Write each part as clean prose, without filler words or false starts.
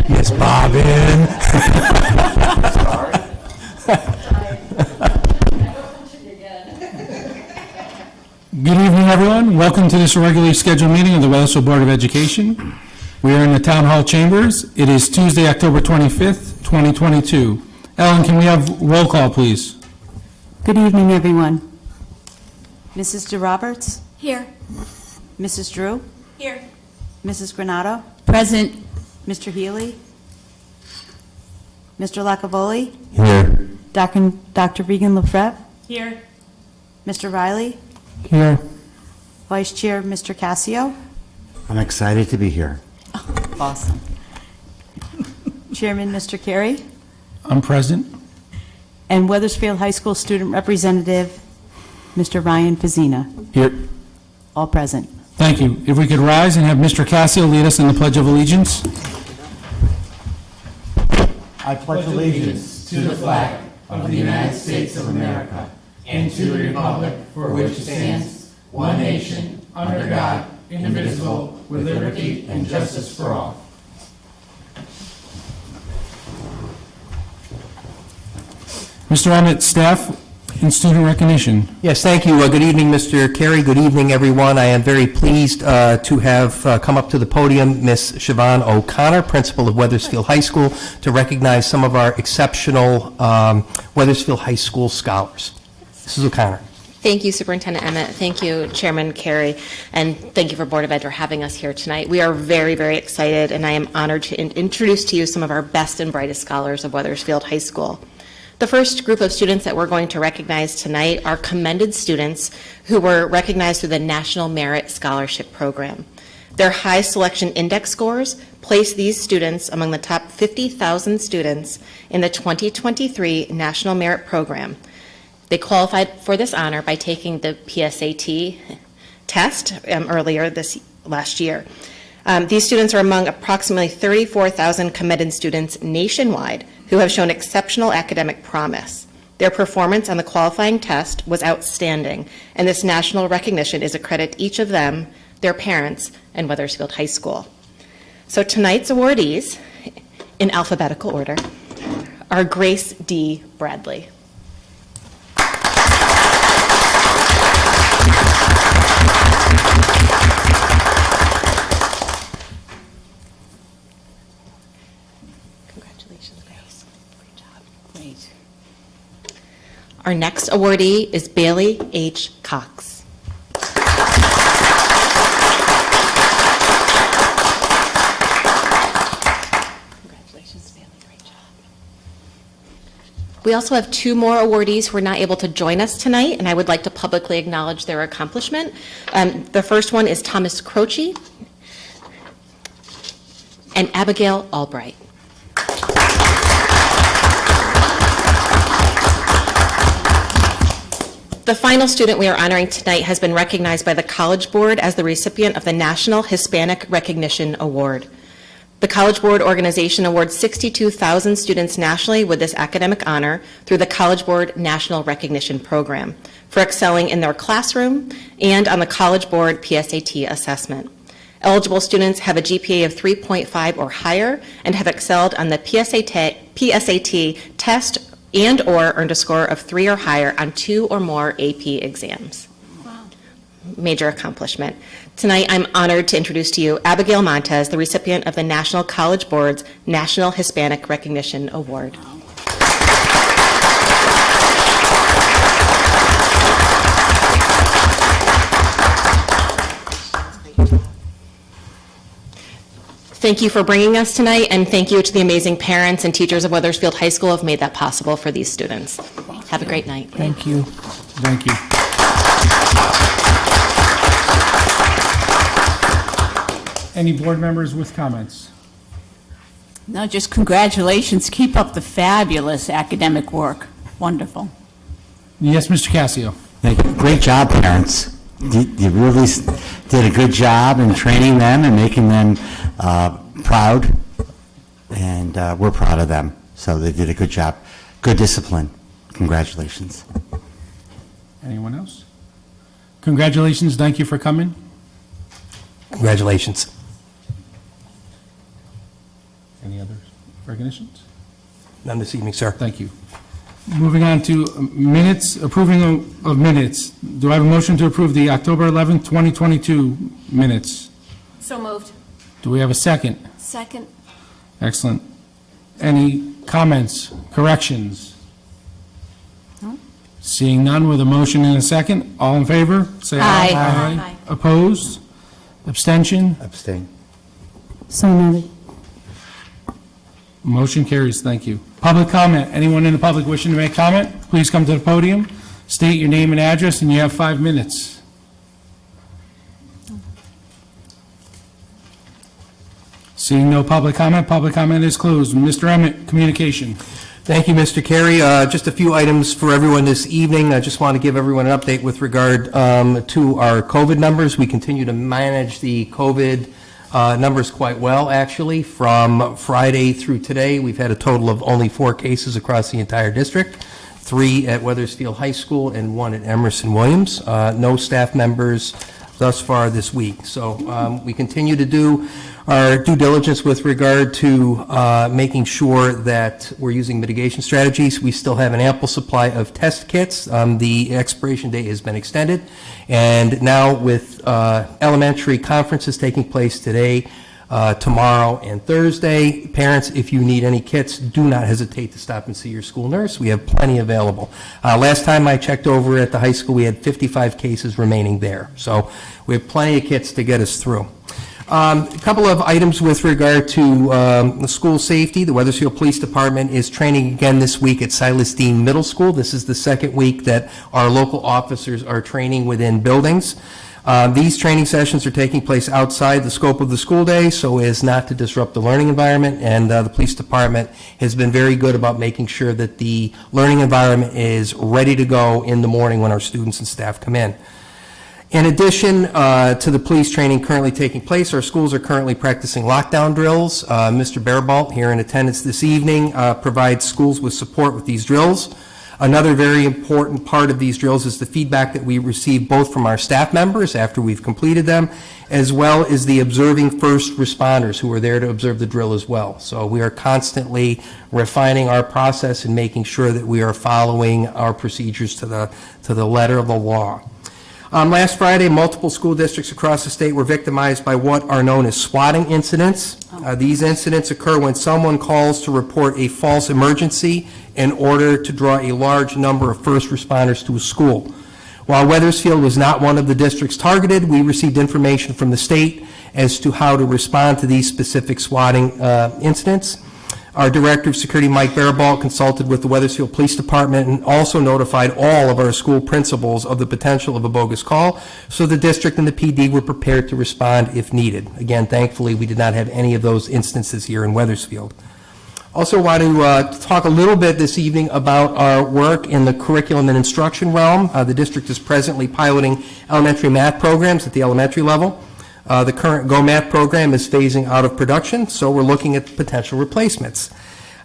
Miss Bobbin. Good evening, everyone. Welcome to this regularly scheduled meeting of the Wethersfield Board of Education. We are in the Town Hall chambers. It is Tuesday, October 25th, 2022. Ellen, can we have roll call, please? Good evening, everyone. Mrs. DeRoberts? Here. Mrs. Drew? Here. Mrs. Granato? Present. Mr. Healy? Mr. Lacavoli? Here. Dr. Regan Lafrette? Here. Mr. Riley? Here. Vice Chair, Mr. Cassio? I'm excited to be here. Awesome. Chairman, Mr. Carey? I'm present. And Wethersfield High School Student Representative, Mr. Ryan Fazina. Here. All present. Thank you. If we could rise and have Mr. Cassio lead us in the Pledge of Allegiance. I pledge allegiance to the flag of the United States of America and to the republic for which it stands, one nation, under God, indivisible, with liberty and justice for all. Mr. Emmett, staff and student recognition. Yes, thank you. Good evening, Mr. Carey. Good evening, everyone. I am very pleased to have come up to the podium Miss Siobhan O'Connor, principal of Wethersfield High School, to recognize some of our exceptional Wethersfield High School scholars. Mrs. O'Connor. Thank you, Superintendent Emmett. Thank you, Chairman Carey, and thank you for Board of Ed for having us here tonight. We are very, very excited, and I am honored to introduce to you some of our best and brightest scholars of Wethersfield High School. The first group of students that we're going to recognize tonight are commended students who were recognized through the National Merit Scholarship Program. Their high selection index scores place these students among the top 50,000 students in the 2023 National Merit Program. They qualified for this honor by taking the PSAT test earlier last year. These students are among approximately 34,000 commended students nationwide who have shown exceptional academic promise. Their performance on the qualifying test was outstanding, and this national recognition is a credit to each of them, their parents, and Wethersfield High School. So tonight's awardees, in alphabetical order, are Grace D. Bradley. Congratulations, Grace. Great job. Great. Our next awardee is Bailey H. Cox. Congratulations, Bailey. Great job. We also have two more awardees who are not able to join us tonight, and I would like to publicly acknowledge their accomplishment. The first one is Thomas Croce and Abigail Albright. The final student we are honoring tonight has been recognized by the College Board as the recipient of the National Hispanic Recognition Award. The College Board organization awards 62,000 students nationally with this academic honor through the College Board National Recognition Program for excelling in their classroom and on the College Board PSAT assessment. Eligible students have a GPA of 3.5 or higher and have excelled on the PSAT test and/or earned a score of 3 or higher on 2 or more AP exams. Wow. Major accomplishment. Tonight, I'm honored to introduce to you Abigail Montez, the recipient of the National College Board's National Hispanic Recognition Award. Thank you for bringing us tonight, and thank you to the amazing parents and teachers of Wethersfield High School who have made that possible for these students. Have a great night. Thank you. Thank you. Any board members with comments? No, just congratulations. Keep up the fabulous academic work. Wonderful. Yes, Mr. Cassio. Thank you. Great job, parents. You really did a good job in training them and making them proud, and we're proud of them. So they did a good job. Good discipline. Congratulations. Anyone else? Congratulations. Thank you for coming. Congratulations. any other recognitions? None this evening, sir. Thank you. Moving on to minutes, approving of minutes. Do I have a motion to approve the October 11th, 2022 minutes? So moved. Do we have a second? Second. Excellent. Any comments, corrections? Seeing none with a motion and a second, all in favor? Say aye. Aye. Opposed? Abstention? Abstain. So noted. Motion carries, thank you. Public comment, anyone in the public wishing to make comment, please come to the podium, state your name and address, and you have 5 minutes. Seeing no public comment is closed. Mr. Emmett, communication. Thank you, Mr. Carey. Just a few items for everyone this evening. I just want to give everyone an update with regard to our COVID numbers. We continue to manage the COVID numbers quite well, actually. From Friday through today, we've had a total of only 4 cases across the entire district, 3 at Weathersfield High School and 1 at Emerson Williams. No staff members thus far this week. So we continue to do our due diligence with regard to making sure that we're using mitigation strategies. We still have an ample supply of test kits. The expiration date has been extended. And now with elementary conferences taking place today, tomorrow, and Thursday, parents, if you need any kits, do not hesitate to stop and see your school nurse. We have plenty available. Last time I checked over at the high school, we had 55 cases remaining there. So we have plenty of kits to get us through. A couple of items with regard to the school safety. The Weathersfield Police Department is training again this week at Silas Dean Middle School. This is the second week that our local officers are training within buildings. These training sessions are taking place outside the scope of the school day so as not to disrupt the learning environment, and the police department has been very good about making sure that the learning environment is ready to go in the morning when our students and staff come in. In addition to the police training currently taking place, our schools are currently practicing lockdown drills. Mr. Barabalt, here in attendance this evening, provides schools with support with these drills. Another very important part of these drills is the feedback that we receive both from our staff members after we've completed them, as well as the observing first responders who are there to observe the drill as well. So we are constantly refining our process and making sure that we are following our procedures to the letter of the law. Last Friday, multiple school districts across the state were victimized by what are known as swatting incidents. These incidents occur when someone calls to report a false emergency in order to draw a large number of first responders to a school. While Weathersfield was not one of the districts targeted, we received information from the state as to how to respond to these specific swatting incidents. Our Director of Security, Mike Barabalt, consulted with the Weathersfield Police Department and also notified all of our school principals of the potential of a bogus call, so the district and the PD were prepared to respond if needed. Again, thankfully, we did not have any of those instances here in Weathersfield. Also want to talk a little bit this evening about our work in the curriculum and instruction realm. The district is presently piloting elementary math programs at the elementary level. The current Go Math program is phasing out of production, so we're looking at potential replacements.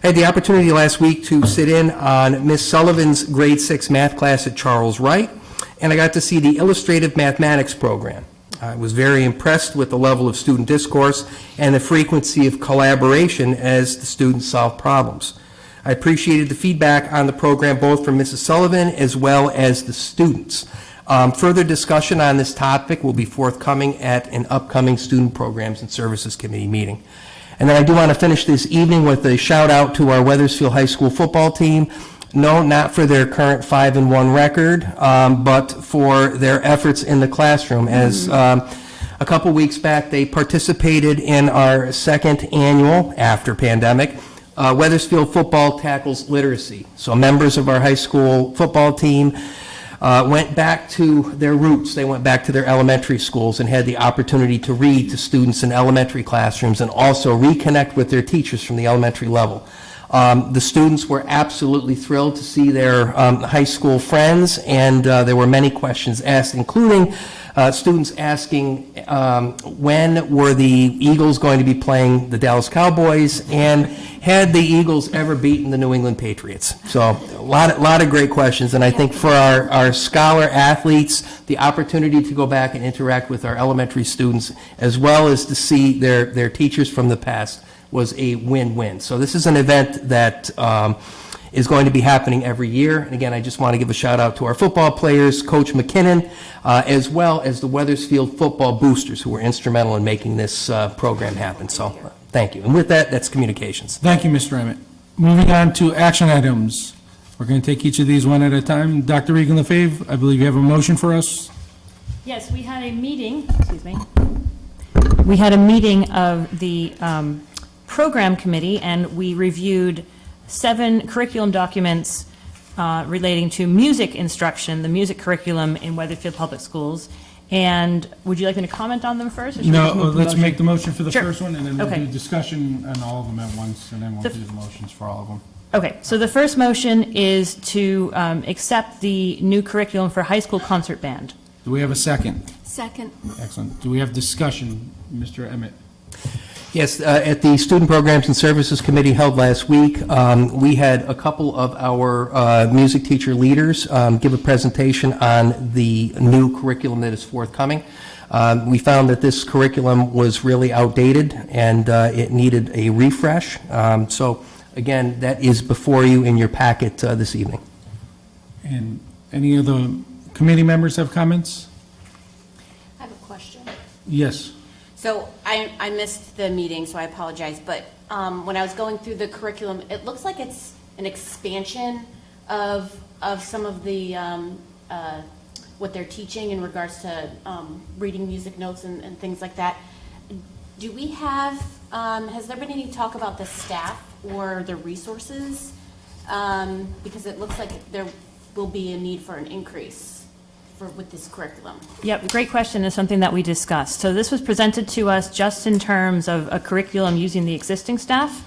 I had the opportunity last week to sit in on Miss Sullivan's grade 6 math class at Charles Wright, and I got to see the illustrative mathematics program. I was very impressed with the level of student discourse and the frequency of collaboration as the students solved problems. I appreciated the feedback on the program both from Mrs. Sullivan as well as the students. Further discussion on this topic will be forthcoming at an upcoming Student Programs and Services Committee meeting. And then I do want to finish this evening with a shout out to our Weathersfield High School football team. No, not for their current 5-1 record, but for their efforts in the classroom. As a couple weeks back, they participated in our second annual, after pandemic, Weathersfield Football Tackles Literacy. So members of our high school football team went back to their roots. They went back to their elementary schools and had the opportunity to read to students in elementary classrooms and also reconnect with their teachers from the elementary level. The students were absolutely thrilled to see their high school friends, and there were many questions asked, including students asking when were the Eagles going to be playing the Dallas Cowboys, and had the Eagles ever beaten the New England Patriots? So a lot of great questions, and I think for our scholar athletes, the opportunity to go back and interact with our elementary students, as well as to see their teachers from the past, was a win-win. So this is an event that is going to be happening every year. And again, I just want to give a shout out to our football players, Coach McKinnon, as well as the Weathersfield football boosters who were instrumental in making this program happen. So thank you. And with that, that's communications. Thank you, Mr. Emmett. Moving on to action items. We're going to take each of these one at a time. Dr. Regan LaFave, I believe you have a motion for us. Yes, we had a meeting, excuse me. We had a meeting of the program committee, and we reviewed 7 curriculum documents relating to music instruction, the music curriculum in Weathersfield Public Schools. And would you like me to comment on them first? Or should we No, just move to let's motion? make the motion for the Sure. first one, and then we'll Okay. do discussion on all of them at once, and then we'll The- do the motions for all of them. Okay, so the first motion is to accept the new curriculum for high school concert band. Do we have a second? Second. Excellent. Do we have discussion, Mr. Emmett? Yes, at the Student Programs and Services Committee held last week, we had a couple of our music teacher leaders give a presentation on the new curriculum that is forthcoming. We found that this curriculum was really outdated and it needed a refresh. So again, that is before you in your packet this evening. And any of the committee members have comments? I have a question. Yes. So I missed the meeting, so I apologize, but when I was going through the curriculum, it looks like it's an expansion of some of the, what they're teaching in regards to reading music notes and things like that. Do we have, has there been any talk about the staff or the resources? Because it looks like there will be a need for an increase with this curriculum. Yep, great question, is something that we discussed. So this was presented to us just in terms of a curriculum using the existing staff.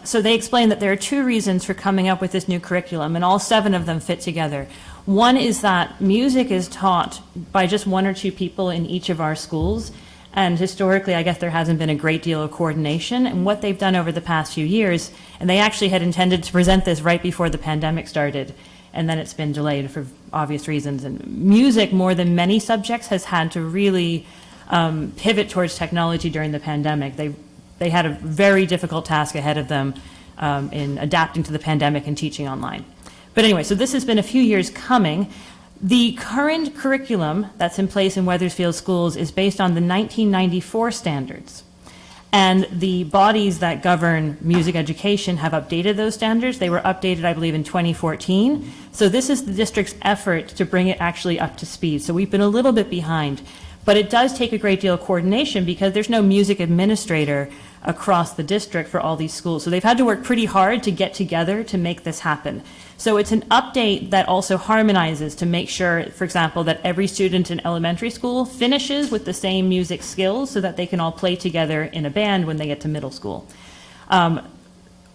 So they explained that there are 2 reasons for coming up with this new curriculum, and all 7 of them fit together. One is that music is taught by just 1 or 2 people in each of our schools, and historically, I guess there hasn't been a great deal of coordination. And what they've done over the past few years, and they actually had intended to present this right before the pandemic started, and then it's been delayed for obvious reasons. And music, more than many subjects, has had to really pivot towards technology during the pandemic. They had a very difficult task ahead of them in adapting to the pandemic and teaching online. But anyway, so this has been a few years coming. The current curriculum that's in place in Weathersfield schools is based on the 1994 standards. And the bodies that govern music education have updated those standards. They were updated, I believe, in 2014. So this is the district's effort to bring it actually up to speed. So we've been a little bit behind. But it does take a great deal of coordination because there's no music administrator across the district for all these schools. So they've had to work pretty hard to get together to make this happen. So it's an update that also harmonizes to make sure, for example, that every student in elementary school finishes with the same music skills so that they can all play together in a band when they get to middle school.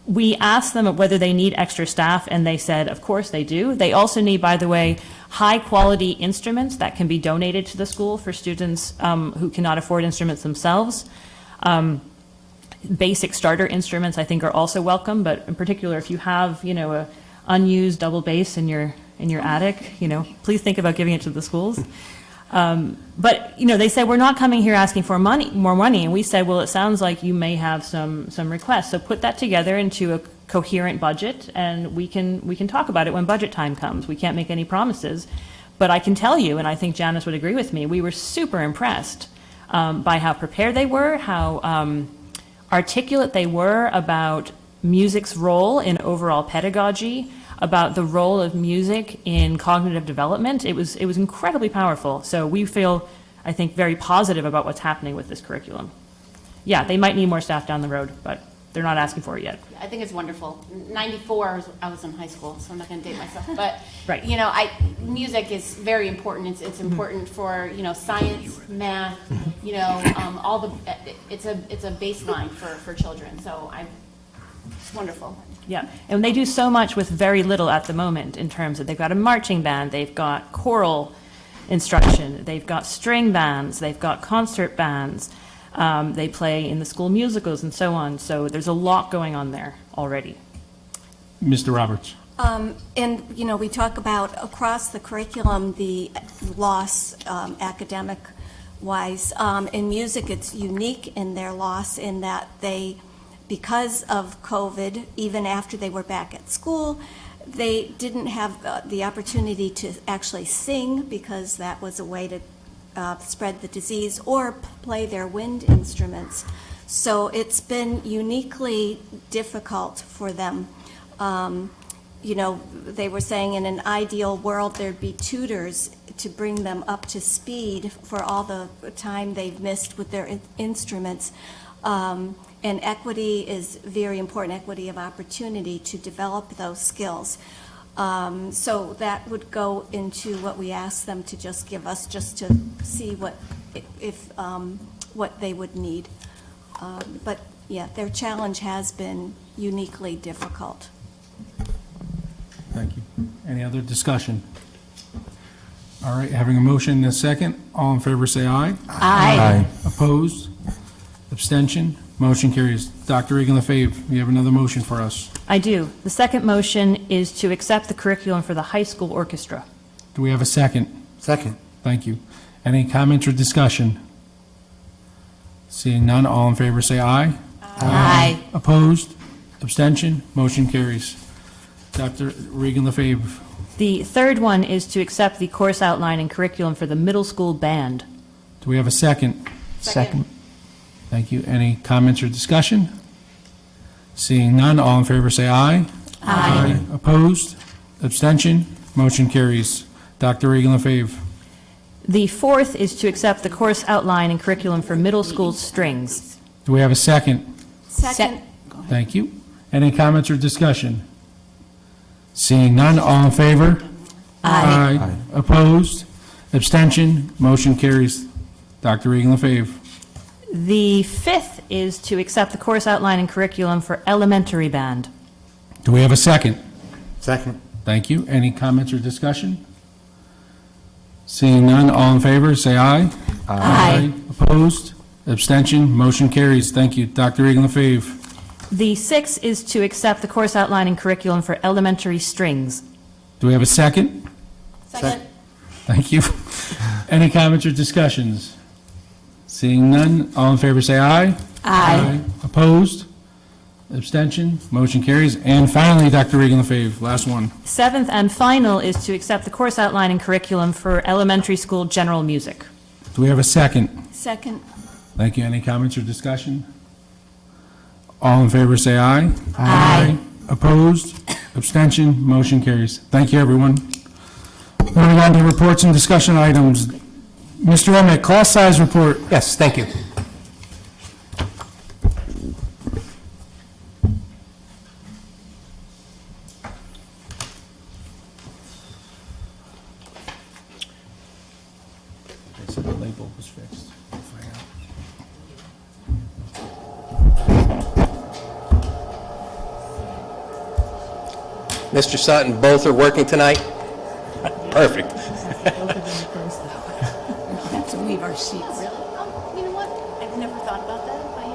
We asked them whether they need extra staff, and they said, of course they do. They also need, by the way, high-quality instruments that can be donated to the school for students who cannot afford instruments themselves. Basic starter instruments, I think, are also welcome, but in particular, if you have, a unused double bass in your attic, please think about giving it to the schools. But, they said, we're not coming here asking for more money. And we said, well, it sounds like you may have some requests. So put that together into a coherent budget, and we can talk about it when budget time comes. We can't make any promises. But I can tell you, and I think Janice would agree with me, we were super impressed by how prepared they were, how articulate they were about music's role in overall pedagogy, about the role of music in cognitive development. It was incredibly powerful. So we feel, I think, very positive about what's happening with this curriculum. Yeah, they might need more staff down the road, but they're not asking for it yet. I think it's wonderful. 94, I was in high school, so I'm not going to date myself. But, Right. music is very important. It's important for, science, math, all the, it's a baseline for children. So it's wonderful. Yeah, and they do so much with very little at the moment in terms of they've got a marching band, they've got choral instruction, they've got string bands, they've got concert bands, they play in the school musicals and so on. So there's a lot going on there already. Mr. Roberts. And, we talk about across the curriculum, the loss academic-wise. In music, it's unique in their loss in that they because of COVID, even after they were back at school, they didn't have the opportunity to actually sing because that was a way to spread the disease, or play their wind instruments. So it's been uniquely difficult for them. You know, they were saying in an ideal world, there'd be tutors to bring them up to speed for all the time they've missed with their instruments. And equity is very important, equity of opportunity to develop those skills. So that would go into what we asked them to just give us, just to see what they would need. But yeah, their challenge has been uniquely difficult. Thank you. Any other discussion? All right, having a motion and a second, all in favor say aye. Aye. Opposed? Abstention? Motion carries. Dr. Egan Lefebvre, you have another motion for us. I do. The second motion is to accept the curriculum for the high school orchestra. Do we have a second? Second. Thank you. Any comments or discussion? Seeing none, all in favor say aye. Aye. Opposed? Abstention? Motion carries. Dr. Regan Lefebvre. The third one is to accept the course outline and curriculum for the middle school band. Do we have a second? Second. Thank you. Any comments or discussion? Seeing none, all in favor say aye. Aye. Opposed? Abstention? Motion carries. Dr. Regan Lefebvre. The fourth is to accept the course outline and curriculum for middle school strings. Do we have a second? Second. Thank you. Any comments or discussion? Seeing none, all in favor? Aye. Opposed? Abstention? Motion carries. Dr. Regan Lefebvre. The fifth is to accept the course outline and curriculum for elementary band. Do we have a second? Second. Thank you. Any comments or discussion? Seeing none, all in favor, say aye. Aye. Opposed? Abstention? Motion carries. Thank you. Dr. Regan Lefebvre. The sixth is to accept the course outline and curriculum for elementary strings. Do we have a second? Second. Thank you. Any comments or discussions? Seeing none, all in favor say aye. Aye. Opposed? Abstention? Motion carries. And finally, Dr. Regan Lefebvre, last one. Seventh and final is to accept the course outline and curriculum for elementary school general music. Do we have a second? Second. Thank you. Any comments or discussion? All in favor say aye. Aye. Opposed? Abstention? Motion carries. Thank you, everyone. Moving on to reports and discussion items. Mr. Emmett, class size report. Yes, thank you. They said the label was fixed. Mr. Sutton, both are working tonight? Perfect. We have to leave our seats. Oh, you know what? I've never thought about that, but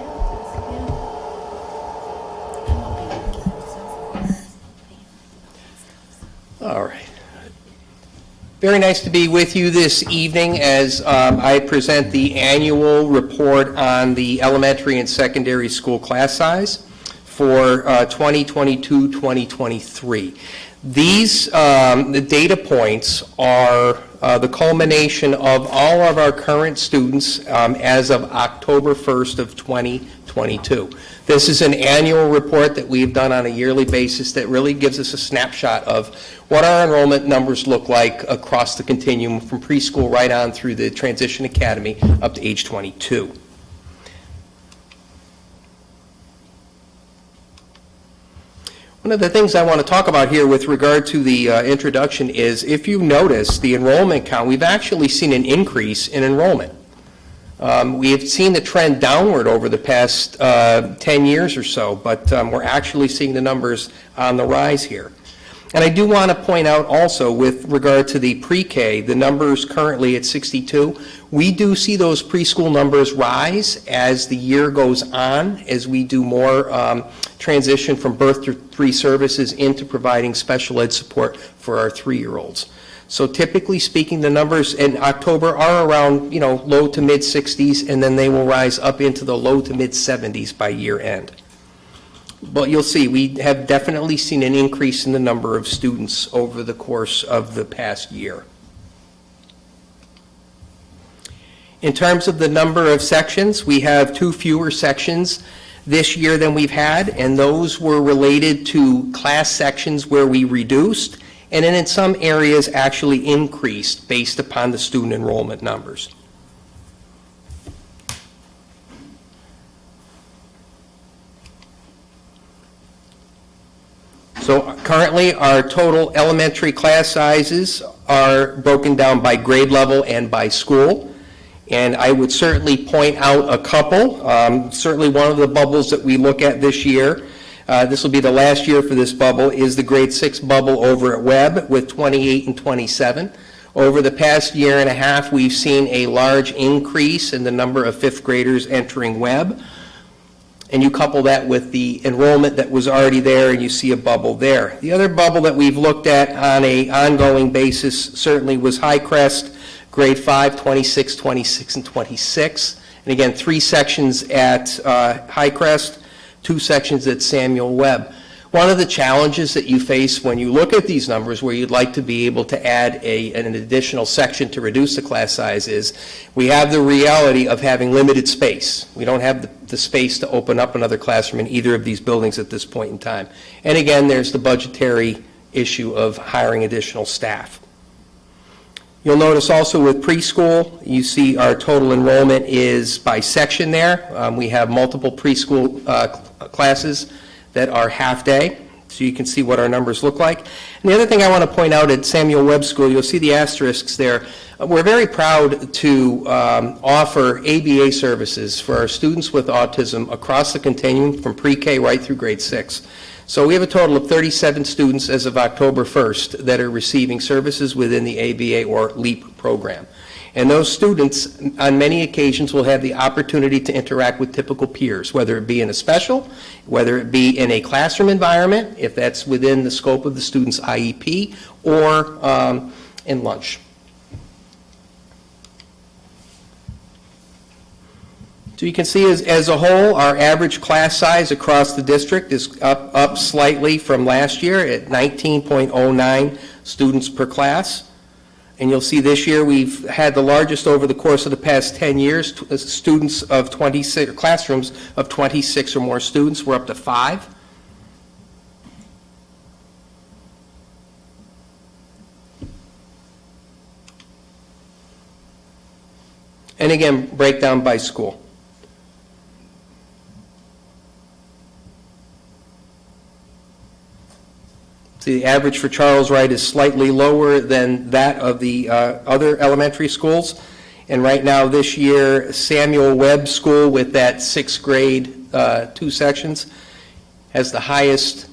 yeah. All right. Very nice to be with you this evening as I present the annual report on the elementary and secondary school class size for 2022-2023. These the data points are the culmination of all of our current students as of October 1st of 2022. This is an annual report that we've done on a yearly basis that really gives us a snapshot of what our enrollment numbers look like across the continuum from preschool right on through the transition academy up to age 22. One of the things I want to talk about here with regard to the introduction is, if you notice the enrollment count, we've actually seen an increase in enrollment. We have seen the trend downward over the past 10 years or so, but we're actually seeing the numbers on the rise here. And I do want to point out also with regard to the pre-K, the numbers currently at 62, we do see those preschool numbers rise as the year goes on, as we do more transition from birth to 3 services into providing special ed support for our 3-year-olds. So typically speaking, the numbers in October are around, low to mid 60s, and then they will rise up into the low to mid 70s by year end. But you'll see, we have definitely seen an increase in the number of students over the course of the past year. In terms of the number of sections, we have 2 fewer sections this year than we've had, and those were related to class sections where we reduced, and then in some areas actually increased based upon the student enrollment numbers. So currently, our total elementary class sizes are broken down by grade level and by school. And I would certainly point out a couple. Certainly one of the bubbles that we look at this year, this will be the last year for this bubble, is the grade 6 bubble over at Webb with 28 and 27. Over the past year and a half, we've seen a large increase in the number of 5th graders entering Webb. And you couple that with the enrollment that was already there, and you see a bubble there. The other bubble that we've looked at on an ongoing basis certainly was Highcrest, grade 5, 26, 26, and 26. And again, 3 sections at Highcrest, 2 sections at Samuel Webb. One of the challenges that you face when you look at these numbers, where you'd like to be able to add an additional section to reduce the class size, is we have the reality of having limited space. We don't have the space to open up another classroom in either of these buildings at this point in time. And again, there's the budgetary issue of hiring additional staff. You'll notice also with preschool, you see our total enrollment is by section there. We have multiple preschool classes that are half-day, so you can see what our numbers look like. And the other thing I want to point out at Samuel Webb School, you'll see the asterisks there. We're very proud to offer ABA services for our students with autism across the continuum from pre-K right through grade 6. So we have a total of 37 students as of October 1st that are receiving services within the ABA or LEAP program. And those students, on many occasions, will have the opportunity to interact with typical peers, whether it be in a special, whether it be in a classroom environment, if that's within the scope of the student's IEP, or in lunch. So you can see as a whole, our average class size across the district is up slightly from last year at 19.09 students per class. And you'll see this year we've had the largest over the course of the past 10 years, students of 26, classrooms of 26 or more students. We're up to 5. And again, breakdown by school. The average for Charles Wright is slightly lower than that of the other elementary schools. And right now, this year, Samuel Webb School, with that 6th grade, 2 sections, has the highest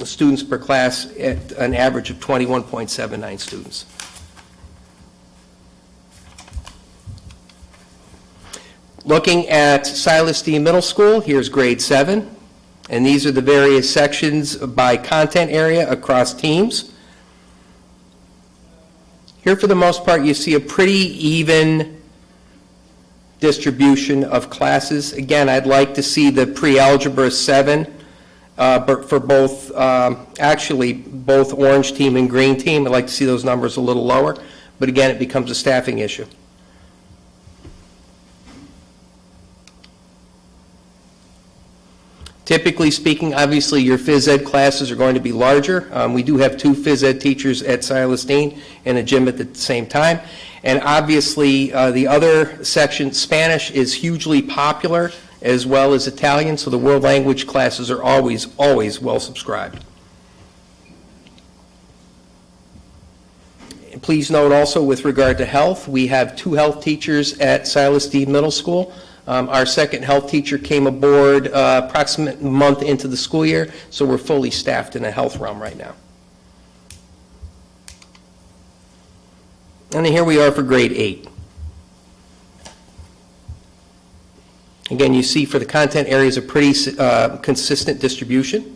students per class at an average of 21.79 students. Looking at Silas Dean Middle School, here's grade 7. And these are the various sections by content area across teams. Here, for the most part, you see a pretty even distribution of classes. Again, I'd like to see the pre-algebra 7 for both, actually, both orange team and green team. I'd like to see those numbers a little lower. But again, it becomes a staffing issue. Typically speaking, obviously, your phys ed classes are going to be larger. We do have 2 phys ed teachers at Silas Dean and a gym at the same time. And obviously, the other section, Spanish, is hugely popular, as well as Italian, so the world language classes are always well subscribed. Please note also, with regard to health, we have 2 health teachers at Silas Dean Middle School. Our second health teacher came aboard approximately a month into the school year, so we're fully staffed in the health realm right now. And then here we are for grade 8. Again, you see for the content areas a pretty consistent distribution.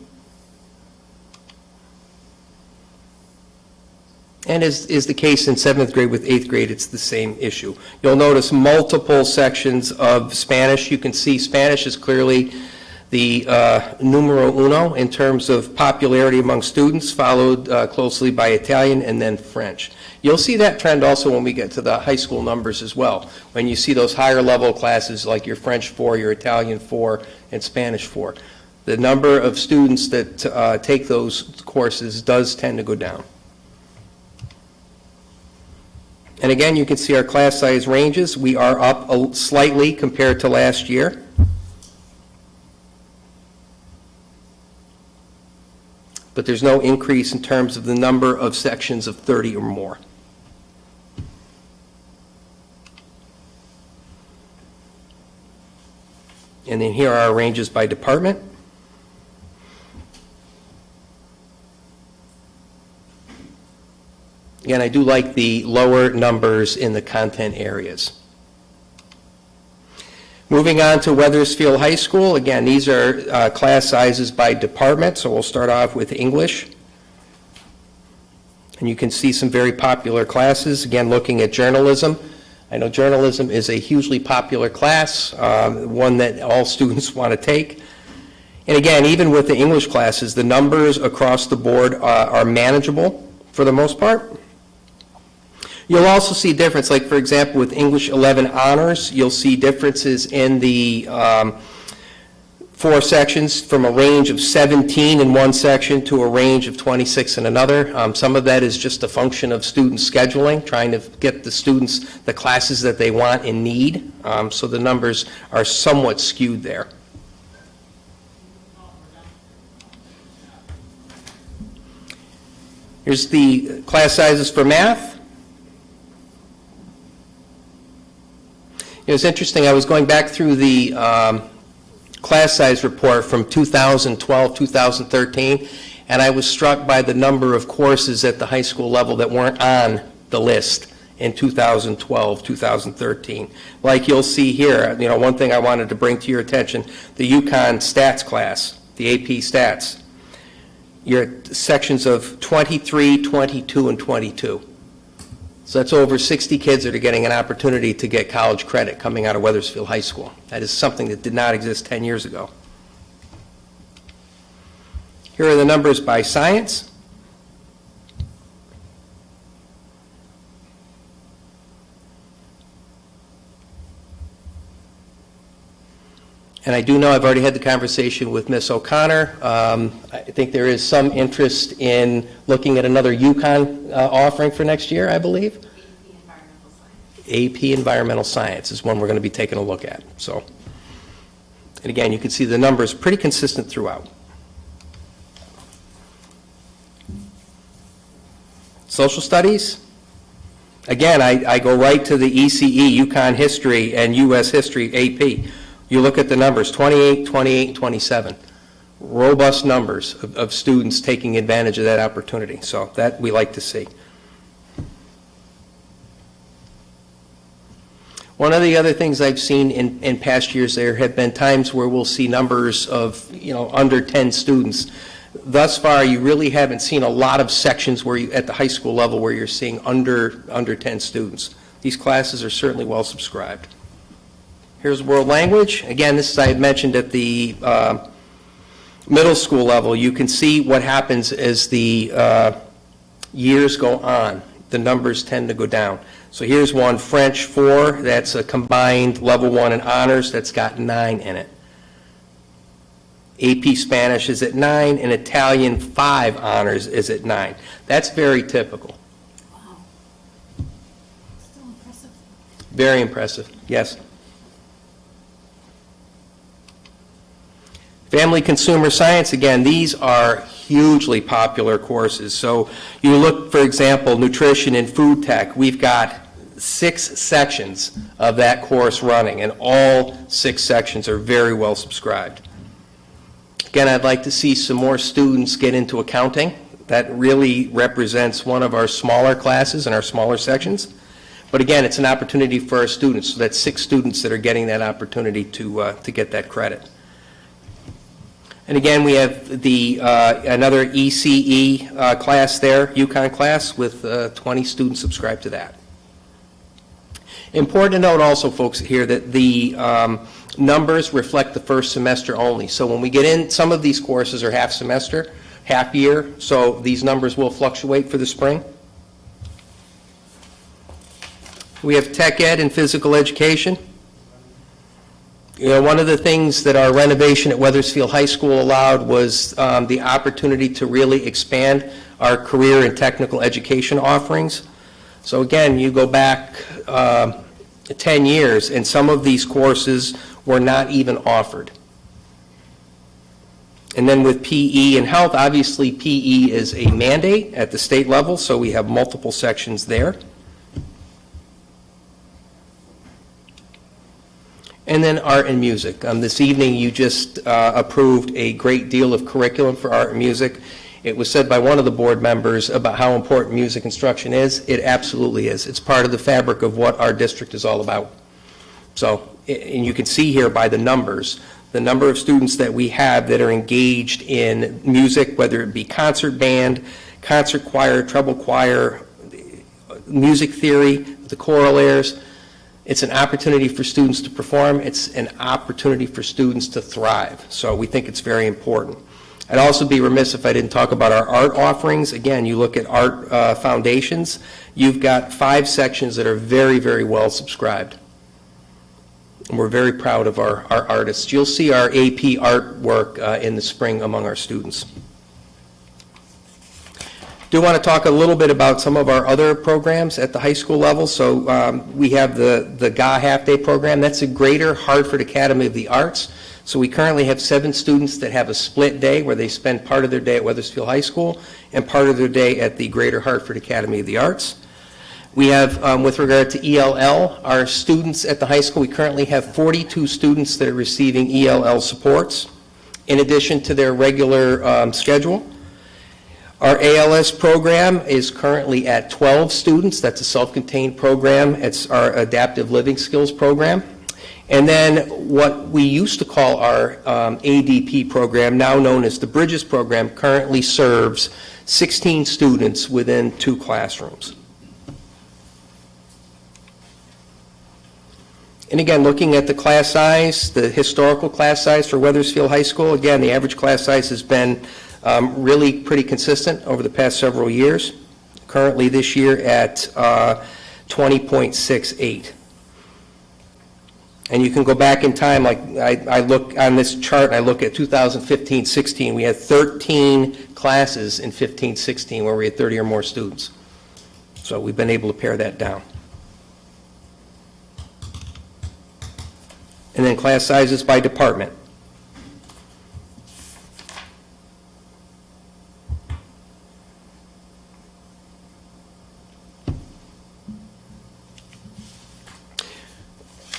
And as is the case in 7th grade with 8th grade, it's the same issue. You'll notice multiple sections of Spanish. You can see Spanish is clearly the numero uno in terms of popularity among students, followed closely by Italian and then French. You'll see that trend also when we get to the high school numbers as well. When you see those higher level classes like your French 4, your Italian 4, and Spanish 4, the number of students that take those courses does tend to go down. And again, you can see our class size ranges. We are up slightly compared to last year. But there's no increase in terms of the number of sections of 30 or more. And then here are our ranges by department. Again, I do like the lower numbers in the content areas. Moving on to Wethersfield High School, again, these are class sizes by department, so we'll start off with English. And you can see some very popular classes. Again, looking at journalism. I know journalism is a hugely popular class, one that all students want to take. And again, even with the English classes, the numbers across the board are manageable for the most part. You'll also see difference, like for example, with English 11 honors, you'll see differences in the 4 sections from a range of 17 in one section to a range of 26 in another. Some of that is just a function of student scheduling, trying to get the students the classes that they want and need. So the numbers are somewhat skewed there. Here's the class sizes for math. It was interesting, I was going back through the class size report from 2012, 2013, and I was struck by the number of courses at the high school level that weren't on the list in 2012, 2013. Like you'll see here, one thing I wanted to bring to your attention, the UConn stats class, the AP stats. Your sections of 23, 22, and 22. So that's over 60 kids that are getting an opportunity to get college credit coming out of Wethersfield High School. That is something that did not exist 10 years ago. Here are the numbers by science. And I do know I've already had the conversation with Ms. O'Connor. I think there is some interest in looking at another UConn offering for next year, I believe. AP Environmental Science is one we're going to be taking a look at. So, and again, you can see the numbers pretty consistent throughout. Social studies. Again, I go right to the ECE, UConn History, and U.S. History AP. You look at the numbers, 28, 28, and 27. Robust numbers of students taking advantage of that opportunity. So that we like to see. One of the other things I've seen in past years, there have been times where we'll see numbers of, under 10 students. Thus far, you really haven't seen a lot of sections where at the high school level where you're seeing under 10 students. These classes are certainly well subscribed. Here's world language. Again, this is I had mentioned at the middle school level. You can see what happens as the years go on. The numbers tend to go down. So here's one, French 4. That's a combined level 1 in honors. That's got 9 in it. AP Spanish is at 9, and Italian 5 honors is at 9. That's very typical. Wow. Still impressive. Very impressive, yes. Family Consumer Science, again, these are hugely popular courses. So you look, for example, nutrition and food tech. We've got 6 sections of that course running, and all 6 sections are very well subscribed. Again, I'd like to see some more students get into accounting. That really represents one of our smaller classes and our smaller sections. But again, it's an opportunity for our students. So that's 6 students that are getting that opportunity to get that credit. And again, we have the another ECE class there, UConn class, with 20 students subscribed to that. Important to note also, folks, here that the numbers reflect the first semester only. So when we get in, some of these courses are half semester, half year, so these numbers will fluctuate for the spring. We have tech ed and physical education. You know, one of the things that our renovation at Weathersfield High School allowed was the opportunity to really expand our career and technical education offerings. So again, you go back 10 years, and some of these courses were not even offered. And then with PE and health, obviously PE is a mandate at the state level, so we have multiple sections there. And then art and music. This evening, you just approved a great deal of curriculum for art and music. It was said by one of the board members about how important music instruction is. It absolutely is. It's part of the fabric of what our district is all about. So, and you can see here by the numbers, the number of students that we have that are engaged in music, whether it be concert band, concert choir, treble choir, music theory, the chorallaires. It's an opportunity for students to perform. It's an opportunity for students to thrive. So we think it's very important. I'd also be remiss if I didn't talk about our art offerings. Again, you look at art foundations, you've got 5 sections that are very, very well subscribed. And we're very proud of our artists. You'll see our AP artwork in the spring among our students. Do want to talk a little bit about some of our other programs at the high school level. So we have the GA half-day program. That's a Greater Hartford Academy of the Arts. So we currently have 7 students that have a split day where they spend part of their day at Weathersfield High School and part of their day at the Greater Hartford Academy of the Arts. We have, with regard to ELL, our students at the high school, we currently have 42 students that are receiving ELL supports in addition to their regular schedule. Our ALS program is currently at 12 students. That's a self-contained program. It's our adaptive living skills program. And then what we used to call our ADP program, now known as the Bridges program, currently serves 16 students within 2 classrooms. And again, looking at the class size, the historical class size for Weathersfield High School, again, the average class size has been really pretty consistent over the past several years. Currently this year at 20.68. And you can go back in time, like I look on this chart, and I look at 2015-16, we had 13 classes in 15-16 where we had 30 or more students. So we've been able to pare that down. And then class sizes by department.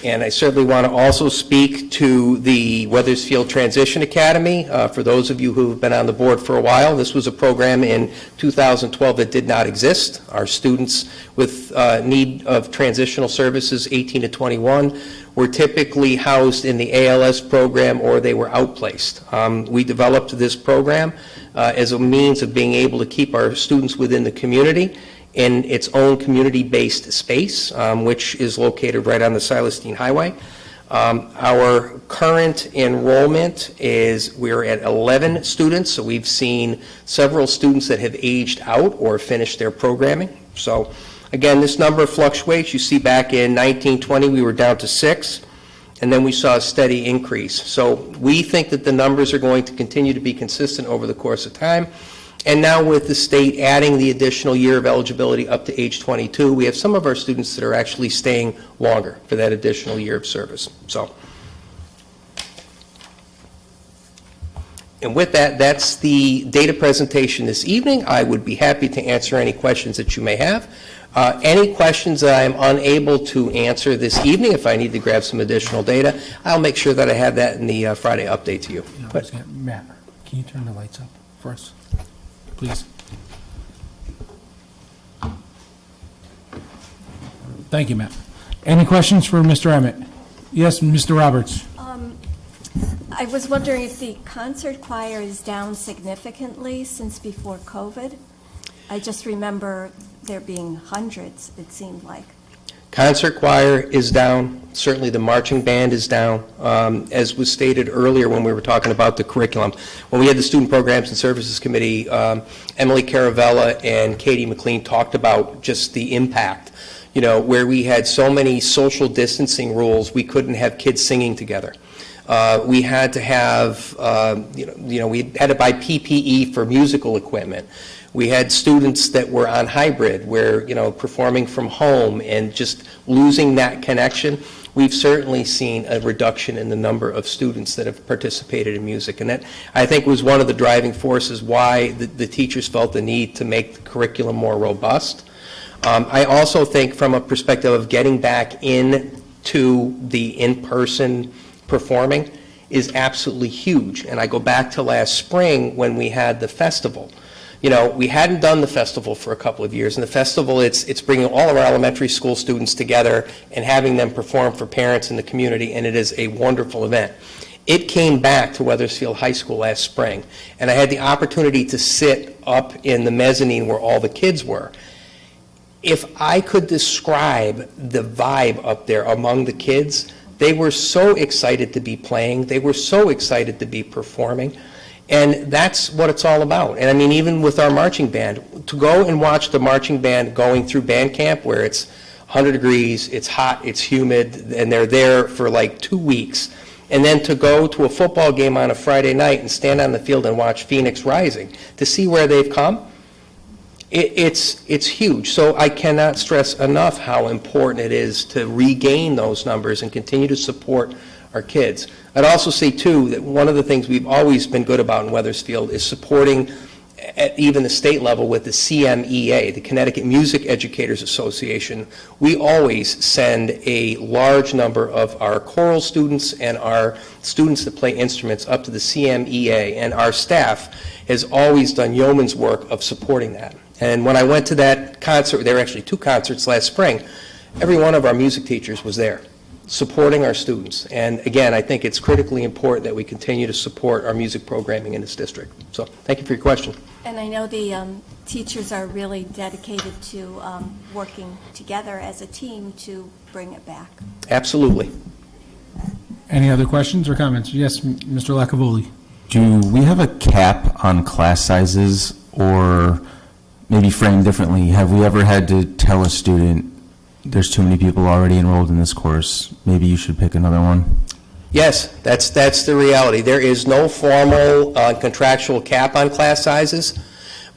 And I certainly want to also speak to the Weathersfield Transition Academy. For those of you who have been on the board for a while, this was a program in 2012 that did not exist. Our students with need of transitional services, 18 to 21, were typically housed in the ALS program or they were outplaced. We developed this program as a means of being able to keep our students within the community in its own community-based space, which is located right on the Silas Deane Highway. Our current enrollment is, we're at 11 students, so we've seen several students that have aged out or finished their programming. So again, this number fluctuates. You see back in 1920, we were down to 6, and then we saw a steady increase. So we think that the numbers are going to continue to be consistent over the course of time. And now with the state adding the additional year of eligibility up to age 22, we have some of our students that are actually staying longer for that additional year of service. So, and with that, that's the data presentation this evening. I would be happy to answer any questions that you may have. Any questions that I am unable to answer this evening, if I need to grab some additional data, I'll make sure that I have that in the Friday update to you. Matt, can you turn the lights up for us, please? Thank you, Matt. Any questions for Mr. Emmett? Yes, Mr. Roberts. I was wondering if the concert choir is down significantly since before COVID? I just remember there being hundreds, it seemed like. Concert choir is down. Certainly, the marching band is down. As was stated earlier when we were talking about the curriculum, when we had the Student Programs and Services Committee, Emily Caravella and Katie McLean talked about just the impact, where we had so many social distancing rules, we couldn't have kids singing together. We had to have, we had to buy PPE for musical equipment. We had students that were on hybrid, where, performing from home and just losing that connection. We've certainly seen a reduction in the number of students that have participated in music. And that, I think, was one of the driving forces why the teachers felt the need to make the curriculum more robust. I also think from a perspective of getting back into the in-person performing is absolutely huge. And I go back to last spring when we had the festival. We hadn't done the festival for a couple of years, and the festival, it's bringing all of our elementary school students together and having them perform for parents in the community, and it is a wonderful event. It came back to Weathersfield High School last spring, and I had the opportunity to sit up in the mezzanine where all the kids were. If I could describe the vibe up there among the kids, they were so excited to be playing, they were so excited to be performing. And that's what it's all about. And I mean, even with our marching band, to go and watch the marching band going through band camp where it's 100 degrees, it's hot, it's humid, and they're there for like 2 weeks, and then to go to a football game on a Friday night and stand on the field and watch Phoenix Rising, to see where they've come, it's huge. So I cannot stress enough how important it is to regain those numbers and continue to support our kids. I'd also say, too, that one of the things we've always been good about in Weathersfield is supporting at even the state level with the CMEA, the Connecticut Music Educators Association. We always send a large number of our choral students and our students that play instruments up to the CMEA, and our staff has always done yeoman's work of supporting that. And when I went to that concert, there were actually 2 concerts last spring, every one of our music teachers was there, supporting our students. And again, I think it's critically important that we continue to support our music programming in this district. So thank you for your question. And I know the teachers are really dedicated to working together as a team to bring it back. Absolutely. Any other questions or comments? Yes, Mr. Lacavoli. Do we have a cap on class sizes, or maybe framed differently, have we ever had to tell a student, there's too many people already enrolled in this course, maybe you should pick another one? Yes, that's the reality. There is no formal contractual cap on class sizes,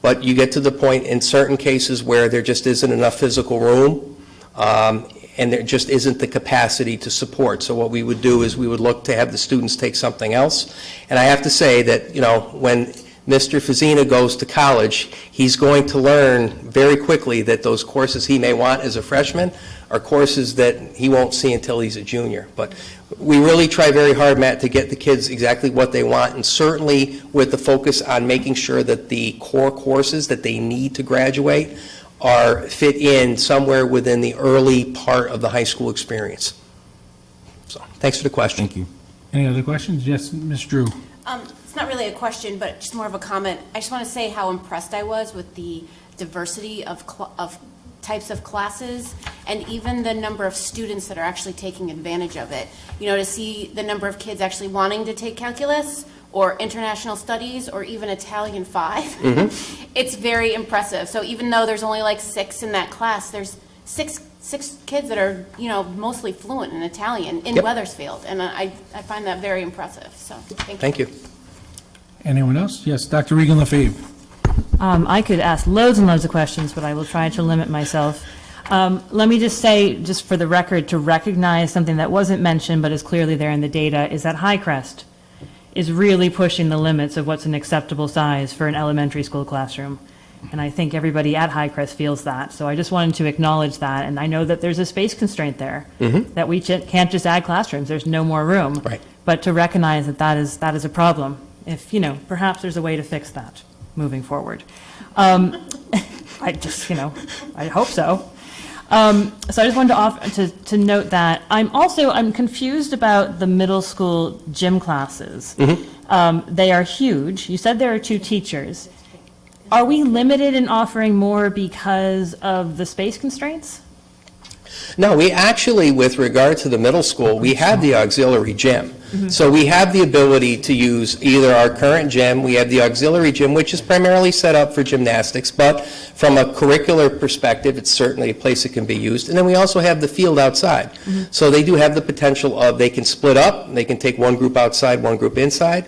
but you get to the point in certain cases where there just isn't enough physical room, and there just isn't the capacity to support. So what we would do is we would look to have the students take something else. And I have to say that, when Mr. Fazzina goes to college, he's going to learn very quickly that those courses he may want as a freshman are courses that he won't see until he's a junior. But we really try very hard, Matt, to get the kids exactly what they want, and certainly with the focus on making sure that the core courses that they need to graduate are fit in somewhere within the early part of the high school experience. So, thanks for the question. Thank you. Any other questions? Yes, Ms. Drew. It's not really a question, but just more of a comment. I just want to say how impressed I was with the diversity of types of classes, and even the number of students that are actually taking advantage of it. To see the number of kids actually wanting to take calculus or international studies or even Italian 5, it's very impressive. So even though there's only like 6 in that class, there's six kids that are, mostly fluent in Italian in Weathersfield, and I find that very impressive. So thank you. Anyone else? Yes, Dr. Regan Lefebvre. I could ask loads and loads of questions, but I will try to limit myself. Let me just say, just for the record, to recognize something that wasn't mentioned but is clearly there in the data, is that Highcrest is really pushing the limits of what's an acceptable size for an elementary school classroom. And I think everybody at Highcrest feels that. So I just wanted to acknowledge that. And I know that there's a space constraint there, that we can't just add classrooms. There's no more room. Right. But to recognize that is a problem. If, perhaps there's a way to fix that moving forward. I just, I hope so. So I just wanted to note that I'm confused about the middle school gym classes. They are huge. You said there are 2 teachers. Are we limited in offering more because of the space constraints? No, we actually, with regard to the middle school, we have the auxiliary gym. So we have the ability to use either our current gym, we have the auxiliary gym, which is primarily set up for gymnastics, but from a curricular perspective, it's certainly a place that can be used. And then we also have the field outside. So they do have the potential of, they can split up, they can take one group outside, one group inside.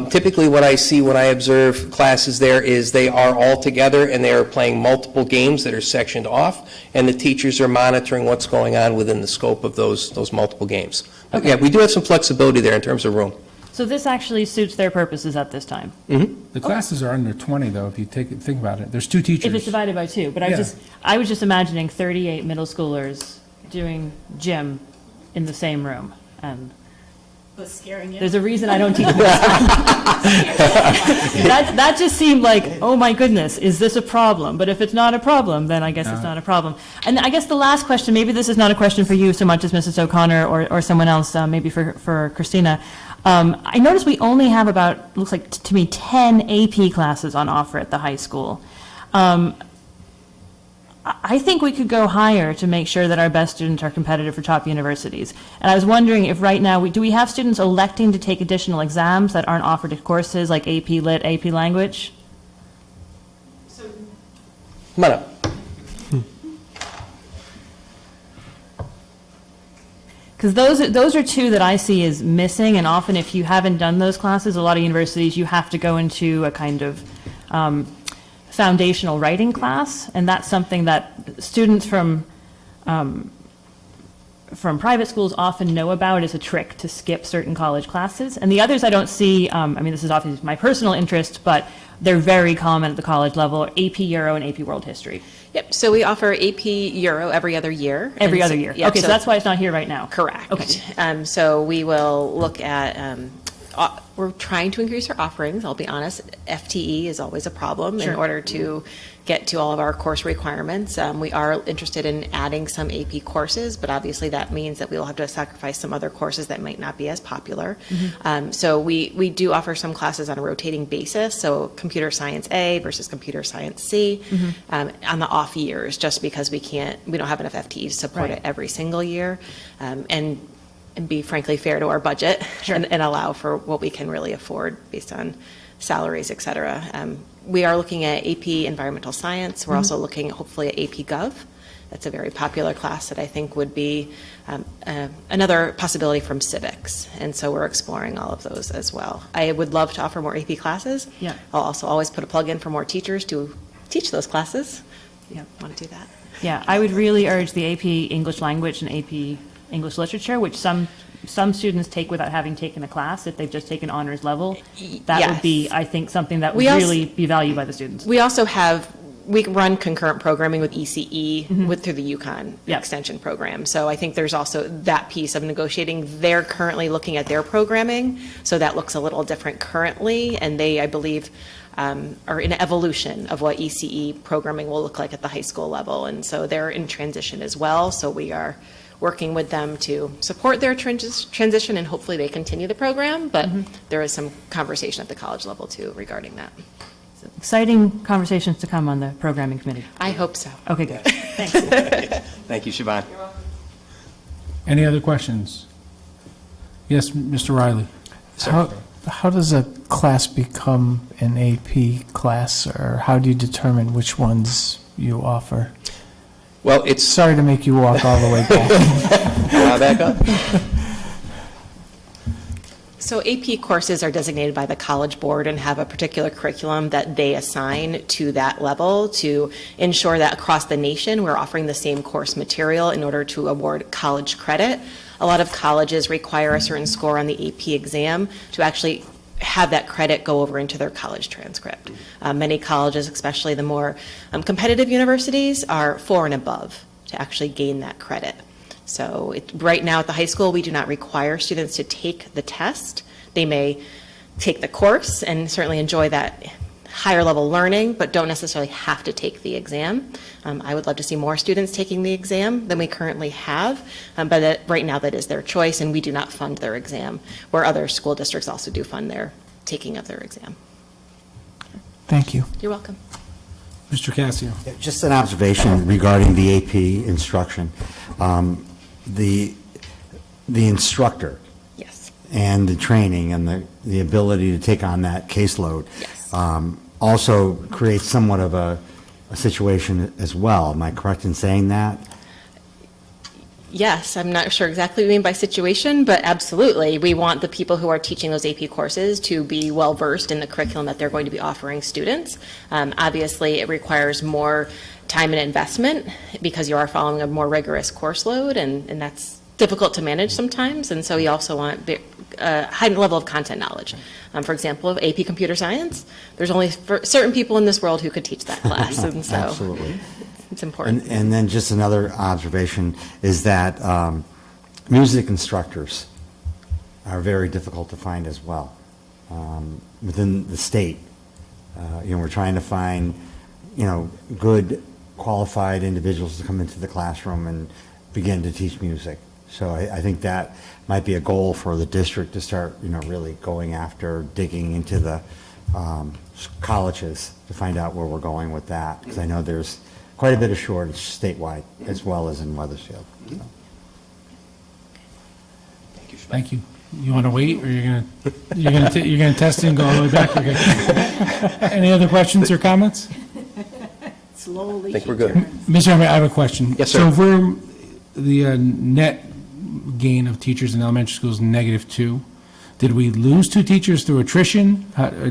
Typically, what I see when I observe classes there is they are all together and they are playing multiple games that are sectioned off, and the teachers are monitoring what's going on within the scope of those multiple games. But yeah, we do have some flexibility there in terms of room. So this actually suits their purposes at this time? The classes are under 20, though, if you think about it. There's 2 teachers. If it's divided by 2, but Yeah. I was just imagining 38 middle schoolers doing gym in the same room, and Was scaring you? there's a reason I don't teach middle school. That just seemed like, oh my goodness, is this a problem? But if it's not a problem, then I guess it's not a problem. And I guess the last question, maybe this is not a question for you so much as Mrs. O'Connor or someone else, maybe for Christina. I noticed we only have about, looks like to me, 10 AP classes on offer at the high school. I think we could go higher to make sure that our best students are competitive for top universities. And I was wondering if right now, do we have students electing to take additional exams that aren't offered in courses like AP Lit, AP Language? Come on up. Because those are 2 that I see as missing, and often if you haven't done those classes, a lot of universities, you have to go into a kind of foundational writing class, and that's something that students from private schools often know about as a trick to skip certain college classes. And the others I don't see, I mean, this is obviously my personal interest, but they're very common at the college level, AP Euro and AP World History. Yep, so we offer AP Euro every other year. Every And other so- year. yep, Okay, so that's why it's not here right now. Correct. Okay. So we will look at, we're trying to increase our offerings, I'll be honest. FTE is always a problem in Sure. order to get to all of our course requirements. We are interested in adding some AP courses, but obviously that means that we will have to sacrifice some other courses that might not be as popular. So we do offer some classes on a rotating basis, so computer science A versus computer science C on the off years, just because we don't have enough FTE to support Right. it every single year. And be frankly fair to our budget and allow for what we can really afford based on salaries, et cetera. We are looking at AP Environmental Science. We're also looking hopefully at AP Gov. That's a very popular class that I think would be another possibility from civics. And so we're exploring all of those as well. I would love to offer more AP classes. Yeah. I'll also always put a plug in for more teachers to teach those classes. Yeah. Want to do that? Yeah, I would really urge the AP English Language and AP English Literature, which some students take without having taken a class, if they've just taken honors level. That would be, I think, something that would We also- really be valued by the students. We also we run concurrent programming with ECE through the UConn Yep. extension program. So I think there's also that piece of negotiating. They're currently looking at their programming, so that looks a little different currently, and they, I believe, are in evolution of what ECE programming will look like at the high school level. And so they're in transition as well, so we are working with them to support their transition, and hopefully they continue the program, but there is some conversation at the college level too regarding that. Exciting conversations to come on the programming committee. I hope so. Okay, good. Thanks. Thank you, Siobhan. Any other questions? Yes, Mr. Riley? How does a class become an AP class, or how do you determine which ones you offer? Well, it's, Sorry to make you walk all the way back. back up. So AP courses are designated by the College Board and have a particular curriculum that they assign to that level to ensure that across the nation, we're offering the same course material in order to award college credit. A lot of colleges require a certain score on the AP exam to actually have that credit go over into their college transcript. Many colleges, especially the more competitive universities, are 4 and above to actually gain that credit. So right now at the high school, we do not require students to take the test. They may take the course and certainly enjoy that higher level learning, but don't necessarily have to take the exam. I would love to see more students taking the exam than we currently have, but right now that is their choice, and we do not fund their exam, where other school districts also do fund their taking of their exam. Thank you. You're welcome. Mr. Cassio. Just an observation regarding the AP instruction. The instructor Yes. and the training and the ability to take on that caseload Yes. also creates somewhat of a situation as well. Am I correct in saying that? Yes, I'm not sure exactly what you mean by situation, but absolutely. We want the people who are teaching those AP courses to be well-versed in the curriculum that they're going to be offering students. Obviously, it requires more time and investment because you are following a more rigorous course load, and that's difficult to manage sometimes. And so you also want a high level of content knowledge. For example, of AP Computer Science, there's only certain people in this world who could teach that class, and so Absolutely. it's important. And then just another observation is that music instructors are very difficult to find as well within the state. We're trying to find, good qualified individuals to come into the classroom and begin to teach music. So I think that might be a goal for the district to start, really going after, digging into the colleges to find out where we're going with that. Because I know there's quite a bit of shortage statewide as well as in Weathersfield. So. Thank you. You want to wait, or you're gonna test it and go all the way back? Okay. Any other questions or comments? Slowly. I think we're good. Mr. Chairman, I have a question. Yes, sir. So if we're, the net gain of teachers in elementary schools -2, did we lose 2 teachers through attrition?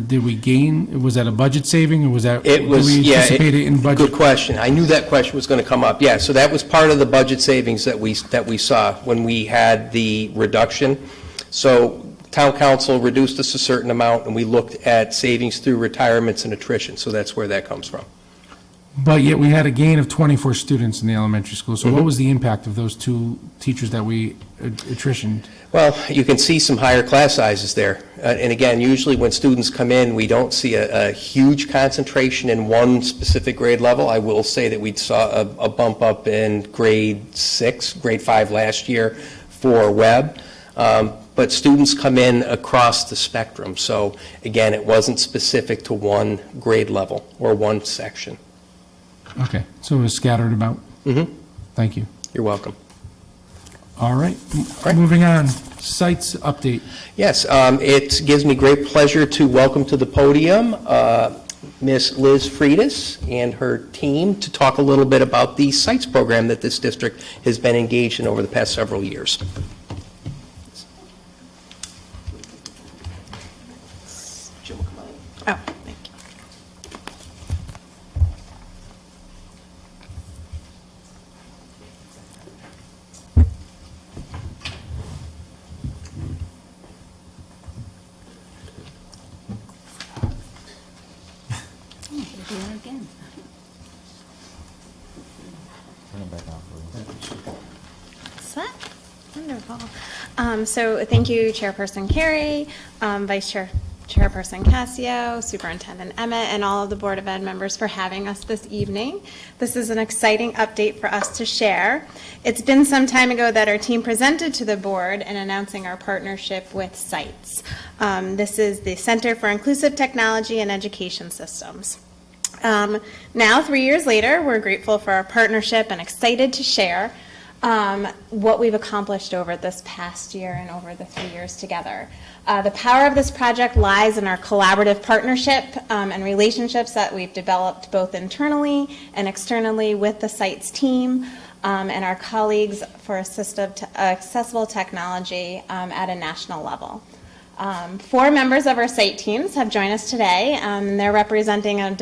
Did we gain, was that a budget saving, or was that? It was, did we yeah, anticipate it in budget? good question. I knew that question was going to come up. Yeah, so that was part of the budget savings that we saw when we had the reduction. So town council reduced us a certain amount, and we looked at savings through retirements and attrition. So that's where that comes from. But yet we had a gain of 24 students in the elementary school. So what was the impact of those 2 teachers that we attritioned? Well, you can see some higher class sizes there. And again, usually when students come in, we don't see a huge concentration in one specific grade level. I will say that we saw a bump up in grade 6, grade 5 last year for web. But students come in across the spectrum. So again, it wasn't specific to one grade level or one section. Okay, so it was scattered about? Mm-hmm. Thank you. You're welcome. All right, right. Moving on, sites update. Yes, it gives me great pleasure to welcome to the podium Miss Liz Freitas and her team to talk a little bit about the sites program that this district has been engaged in over the past several years. Jim will come on. Oh, thank you. Again. Set. Wonderful. So thank you, Chairperson Carey, Chairperson Cassio, Superintendent Emmett, and all of the Board of Ed members for having us this evening. This is an exciting update for us to share. It's been some time ago that our team presented to the board in announcing our partnership with SITES. This is the Center for Inclusive Technology and Education Systems. Now, 3 years later, we're grateful for our partnership and excited to share what we've accomplished over this past year and over the 3 years together. The power of this project lies in our collaborative partnership and relationships that we've developed both internally and externally with the SITES team and our colleagues for accessible technology at a national level. 4 members of our site teams have joined us today. They're representing an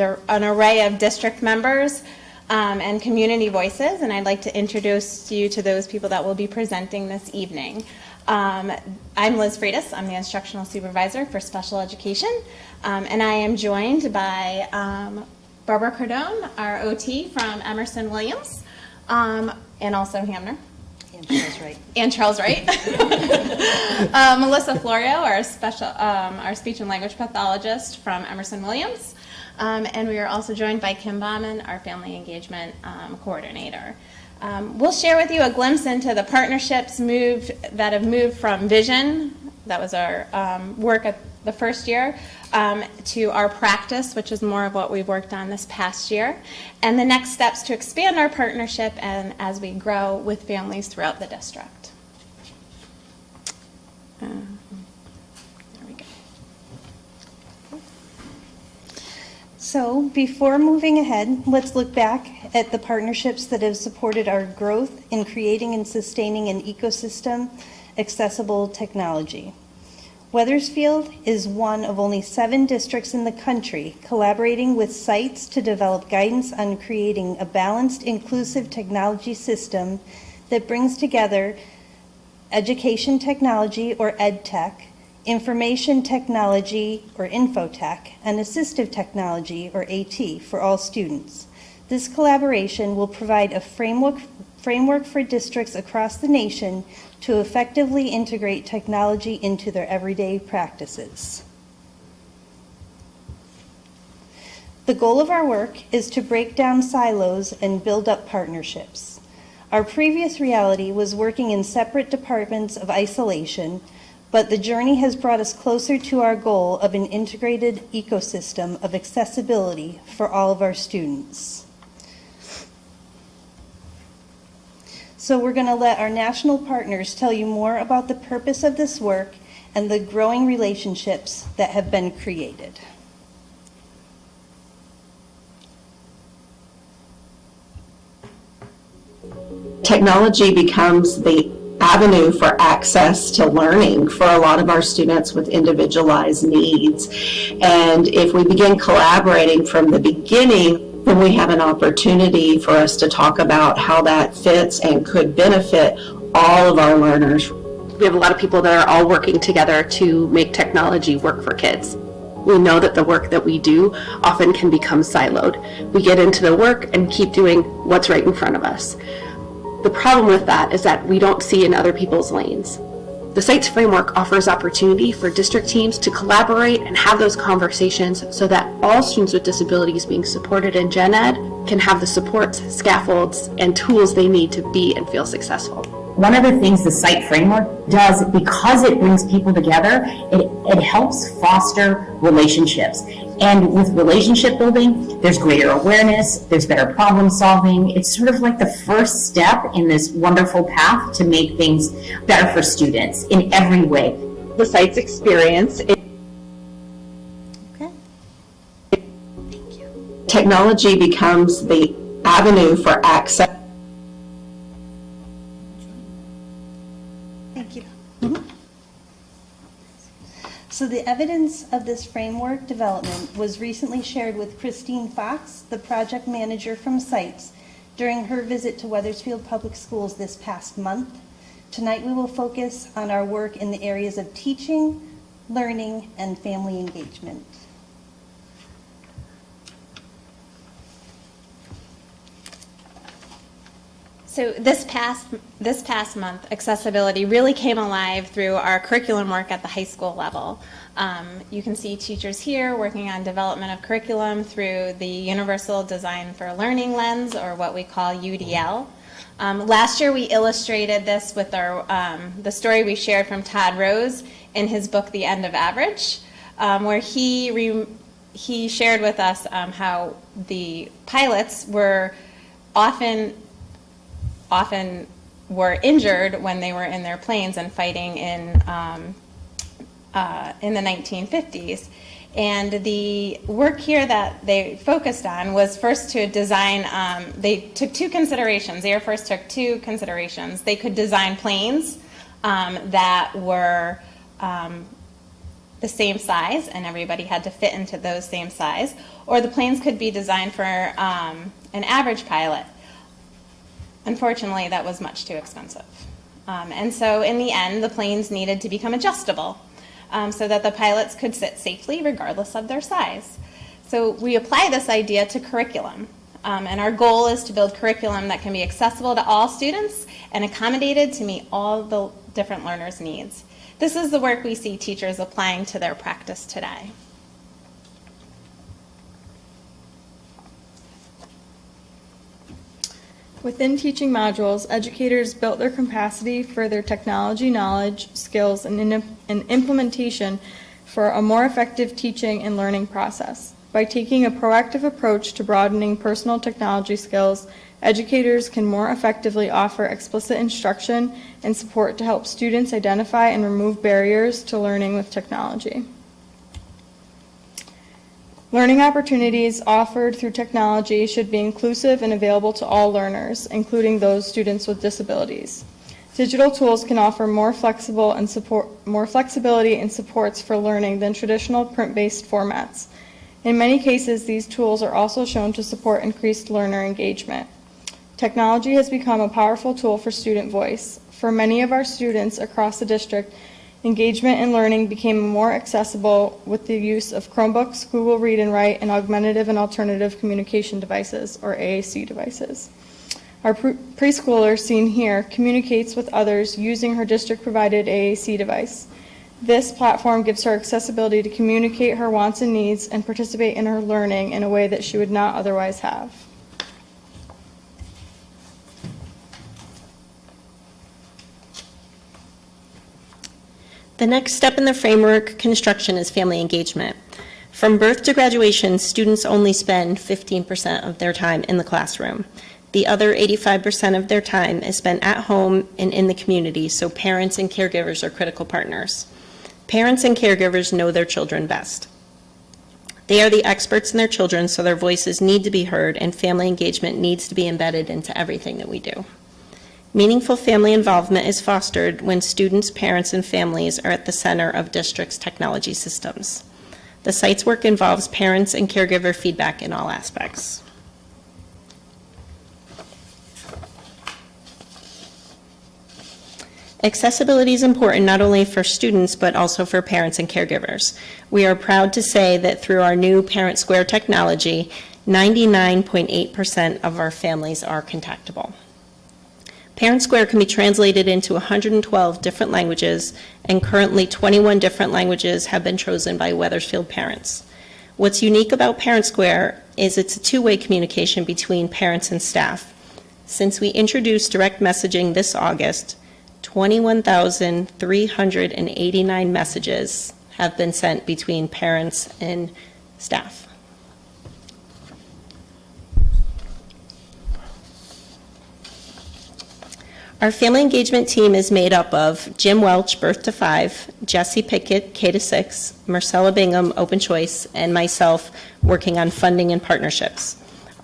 array of district members and community voices, and I'd like to introduce you to those people that will be presenting this evening. I'm Liz Freitas. I'm the instructional supervisor for special education, and I am joined by Barbara Cardone, our OT from Emerson Williams, and also Hamner. And Charles Wright. Melissa Florio, our speech and language pathologist from Emerson Williams. And we are also joined by Kim Bauman, our family engagement coordinator. We'll share with you a glimpse into the partnerships that have moved from vision that was our work at the first year, to our practice, which is more of what we've worked on this past year, and the next steps to expand our partnership and as we grow with families throughout the district. There we go. So before moving ahead, let's look back at the partnerships that have supported our growth in creating and sustaining an ecosystem accessible technology. Weathersfield is one of only 7 districts in the country collaborating with sites to develop guidance on creating a balanced, inclusive technology system that brings together education technology, or EdTech, information technology, or infotech, and assistive technology, or AT, for all students. This collaboration will provide a framework for districts across the nation to effectively integrate technology into their everyday practices. The goal of our work is to break down silos and build up partnerships. Our previous reality was working in separate departments of isolation, but the journey has brought us closer to our goal of an integrated ecosystem of accessibility for all of our students. So we're going to let our national partners tell you more about the purpose of this work and the growing relationships that have been created. Technology becomes the avenue for access to learning for a lot of our students with individualized needs. And if we begin collaborating from the beginning, then we have an opportunity for us to talk about how that fits and could benefit all of our learners. We have a lot of people that are all working together to make technology work for kids. We know that the work that we do often can become siloed. We get into the work and keep doing what's right in front of us. The problem with that is that we don't see in other people's lanes. The SITES framework offers opportunity for district teams to collaborate and have those conversations so that all students with disabilities being supported in Gen Ed can have the supports, scaffolds, and tools they need to be and feel successful. One of the things the SITE framework does, because it brings people together, it helps foster relationships. And with relationship building, there's greater awareness, there's better problem solving. It's sort of like the first step in this wonderful path to make things better for students in every way. The SITES experience. Okay. Thank you. Technology becomes the avenue for access. Thank you. So the evidence of this framework development was recently shared with Christine Fox, the project manager from SITES, during her visit to Weathersfield Public Schools this past month. Tonight we will focus on our work in the areas of teaching, learning, and family engagement. So this past month, accessibility really came alive through our curriculum work at the high school level. You can see teachers here working on development of curriculum through the Universal Design for Learning lens, or what we call UDL. Last year we illustrated this with our the story we shared from Todd Rose in his book The End of Average, where he shared with us how the pilots were often were injured when they were in their planes and fighting in the 1950s. And the work here that they focused on was first to design, they took 2 considerations. The Air Force took 2 considerations. They could design planes that were the same size, and everybody had to fit into those same size, or the planes could be designed for an average pilot. Unfortunately, that was much too expensive. And so in the end, the planes needed to become adjustable so that the pilots could sit safely regardless of their size. So we apply this idea to curriculum. And our goal is to build curriculum that can be accessible to all students and accommodated to meet all the different learners' needs. This is the work we see teachers applying to their practice today. Within teaching modules, educators built their capacity for their technology knowledge, skills, and and implementation for a more effective teaching and learning process. By taking a proactive approach to broadening personal technology skills, educators can more effectively offer explicit instruction and support to help students identify and remove barriers to learning with technology. Learning opportunities offered through technology should be inclusive and available to all learners, including those students with disabilities. Digital tools can offer more flexibility and supports for learning than traditional print-based formats. In many cases, these tools are also shown to support increased learner engagement. Technology has become a powerful tool for student voice. For many of our students across the district, engagement and learning became more accessible with the use of Chromebooks, Google Read and Write, and augmentative and alternative communication devices, or AAC devices. Our preschooler, seen here, communicates with others using her district-provided AAC device. This platform gives her accessibility to communicate her wants and needs and participate in her learning in a way that she would not otherwise have. The next step in the framework construction is family engagement. From birth to graduation, students only spend 15% of their time in the classroom. The other 85% of their time is spent at home and in the community, so parents and caregivers are critical partners. Parents and caregivers know their children best. They are the experts in their children, so their voices need to be heard, and family engagement needs to be embedded into everything that we do. Meaningful family involvement is fostered when students, parents, and families are at the center of district's technology systems. The site's work involves parents and caregiver feedback in all aspects. Accessibility is important not only for students, but also for parents and caregivers. We are proud to say that through our new Parent Square technology, 99.8% of our families are contactable. Parent Square can be translated into 112 different languages, and currently 21 different languages have been chosen by Wethersfield parents. What's unique about Parent Square is it's a two-way communication between parents and staff. Since we introduced direct messaging this August, 21,389 messages have been sent between parents and staff. Our family engagement team is made up of Jim Welch, birth to 5, Jesse Pickett, K to 6, Marcella Bingham, open choice, and myself working on funding and partnerships.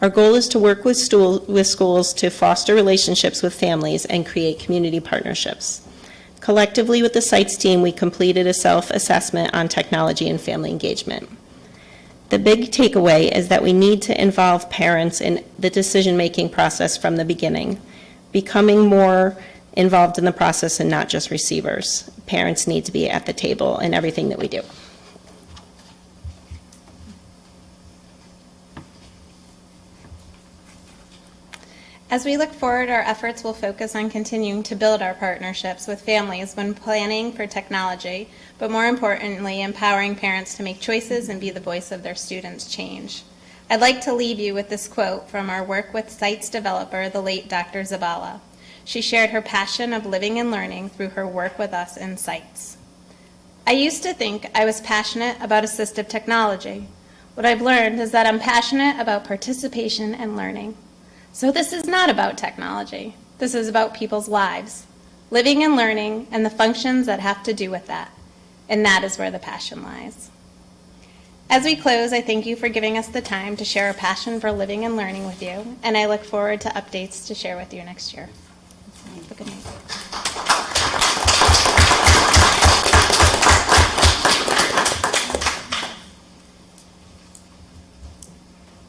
Our goal is to work with schools to foster relationships with families and create community partnerships. Collectively with the sites team, we completed a self-assessment on technology and family engagement. The big takeaway is that we need to involve parents in the decision-making process from the beginning, becoming more involved in the process and not just receivers. Parents need to be at the table in everything that we do. As we look forward, our efforts will focus on continuing to build our partnerships with families when planning for technology, but more importantly, empowering parents to make choices and be the voice of their students' change. I'd like to leave you with this quote from our Work with Sites developer, the late Dr. Zabala. She shared her passion of living and learning through her work with us in Sites. I used to think I was passionate about assistive technology. What I've learned is that I'm passionate about participation and learning. So this is not about technology. This is about people's lives, living and learning, and the functions that have to do with that. And that is where the passion lies. As we close, I thank you for giving us the time to share a passion for living and learning with you, and I look forward to updates to share with you next year. Have a good night.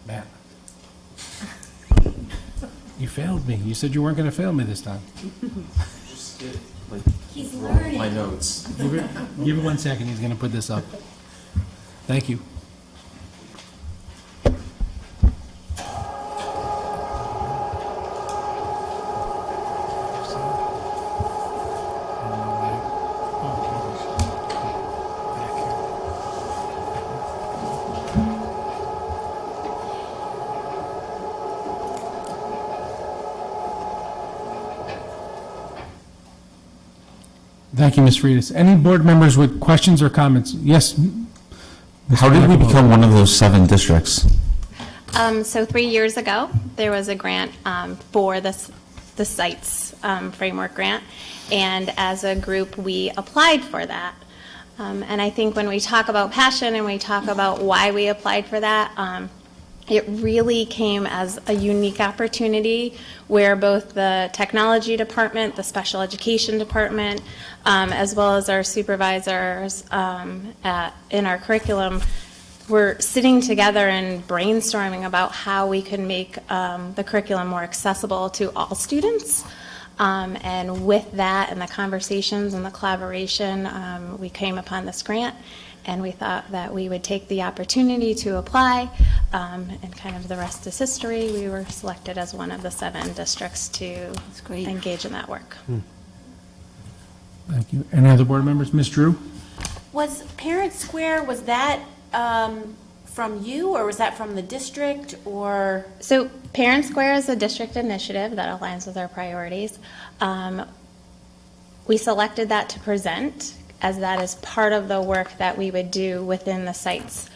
Matt. You failed me. You said you weren't going to fail me this time. He's learning. My notes. Give it 1 second. He's going to put this up. Thank you. Thank you, Ms. Freitas. Any board members with questions or comments? Yes? How did we become one of those 7 districts? So 3 years ago, there was a grant for the SITES framework grant, and as a group, we applied for that. And I think when we talk about passion and we talk about why we applied for that, it really came as a unique opportunity where both the technology department, the special education department, as well as our supervisors in our curriculum, were sitting together and brainstorming about how we could make the curriculum more accessible to all students. And with that and the conversations and the collaboration, we came upon this grant, and we thought that we would take the opportunity to apply, and kind of the rest is history. We were selected as one of the 7 districts to engage in that work. Thank you. Any other board members? Ms. Drew? Was Parent Square, was that from you, or was that from the district, or? So Parent Square is a district initiative that aligns with our priorities. We selected that to present, as that is part of the work that we would do within the sites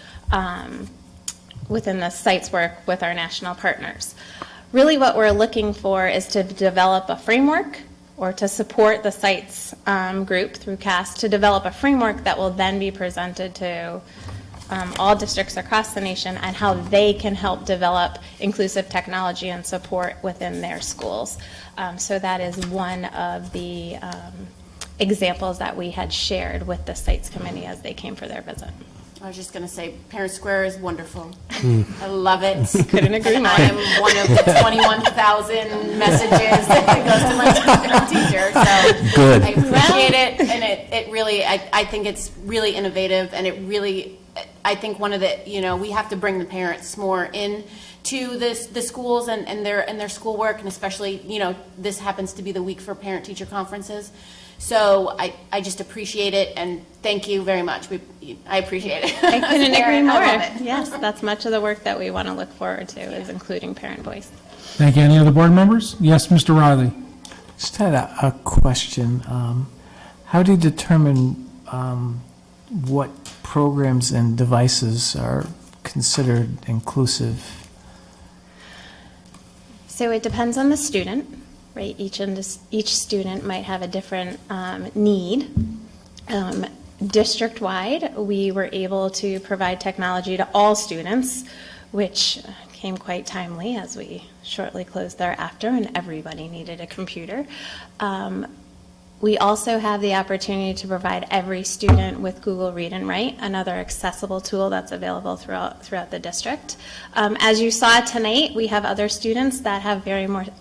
work with our national partners. Really what we're looking for is to develop a framework, or to support the sites group through CAST to develop a framework that will then be presented to all districts across the nation, and how they can help develop inclusive technology and support within their schools. So that is one of the examples that we had shared with the sites committee as they came for their visit. I was just going to say, Parent Square is wonderful. I love it. Couldn't agree more. I am one of the 21,000 messages that goes to my teacher. So Good. I appreciate it, and it really, I think it's really innovative, and it really, I think one of the, we have to bring the parents more in to the schools and their schoolwork, and especially, this happens to be the week for parent-teacher conferences. So I just appreciate it, and thank you very much. I appreciate it. I couldn't agree more. I love it. Yes, that's much of the work that we want to look forward to, is including parent voice. Thank you. Any other board members? Yes, Mr. Riley? Just had a question. How do you determine what programs and devices are considered inclusive? So it depends on the student, right? Each student might have a different need. District-wide, we were able to provide technology to all students, which came quite timely as we shortly closed thereafter, and everybody needed a computer. We also have the opportunity to provide every student with Google Read and Write, another accessible tool that's available throughout the district. As you saw tonight, we have other students that have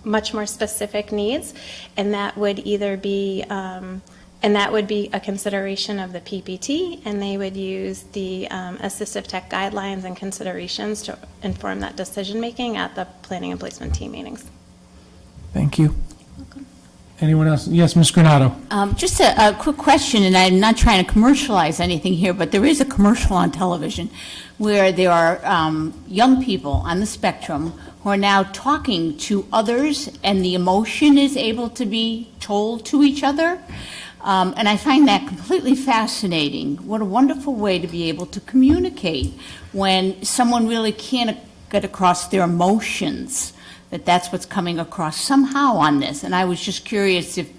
much more specific needs, and that would either be a consideration of the PPT, and they would use the assistive tech guidelines and considerations to inform that decision-making at the planning and placement team meetings. Thank you. Anyone else? Yes, Ms. Granado? Just a quick question, and I'm not trying to commercialize anything here, but there is a commercial on television where there are young people on the spectrum who are now talking to others, and the emotion is able to be told to each other. And I find that completely fascinating. What a wonderful way to be able to communicate when someone really can't get across their emotions, that's what's coming across somehow on this. And I was just curious if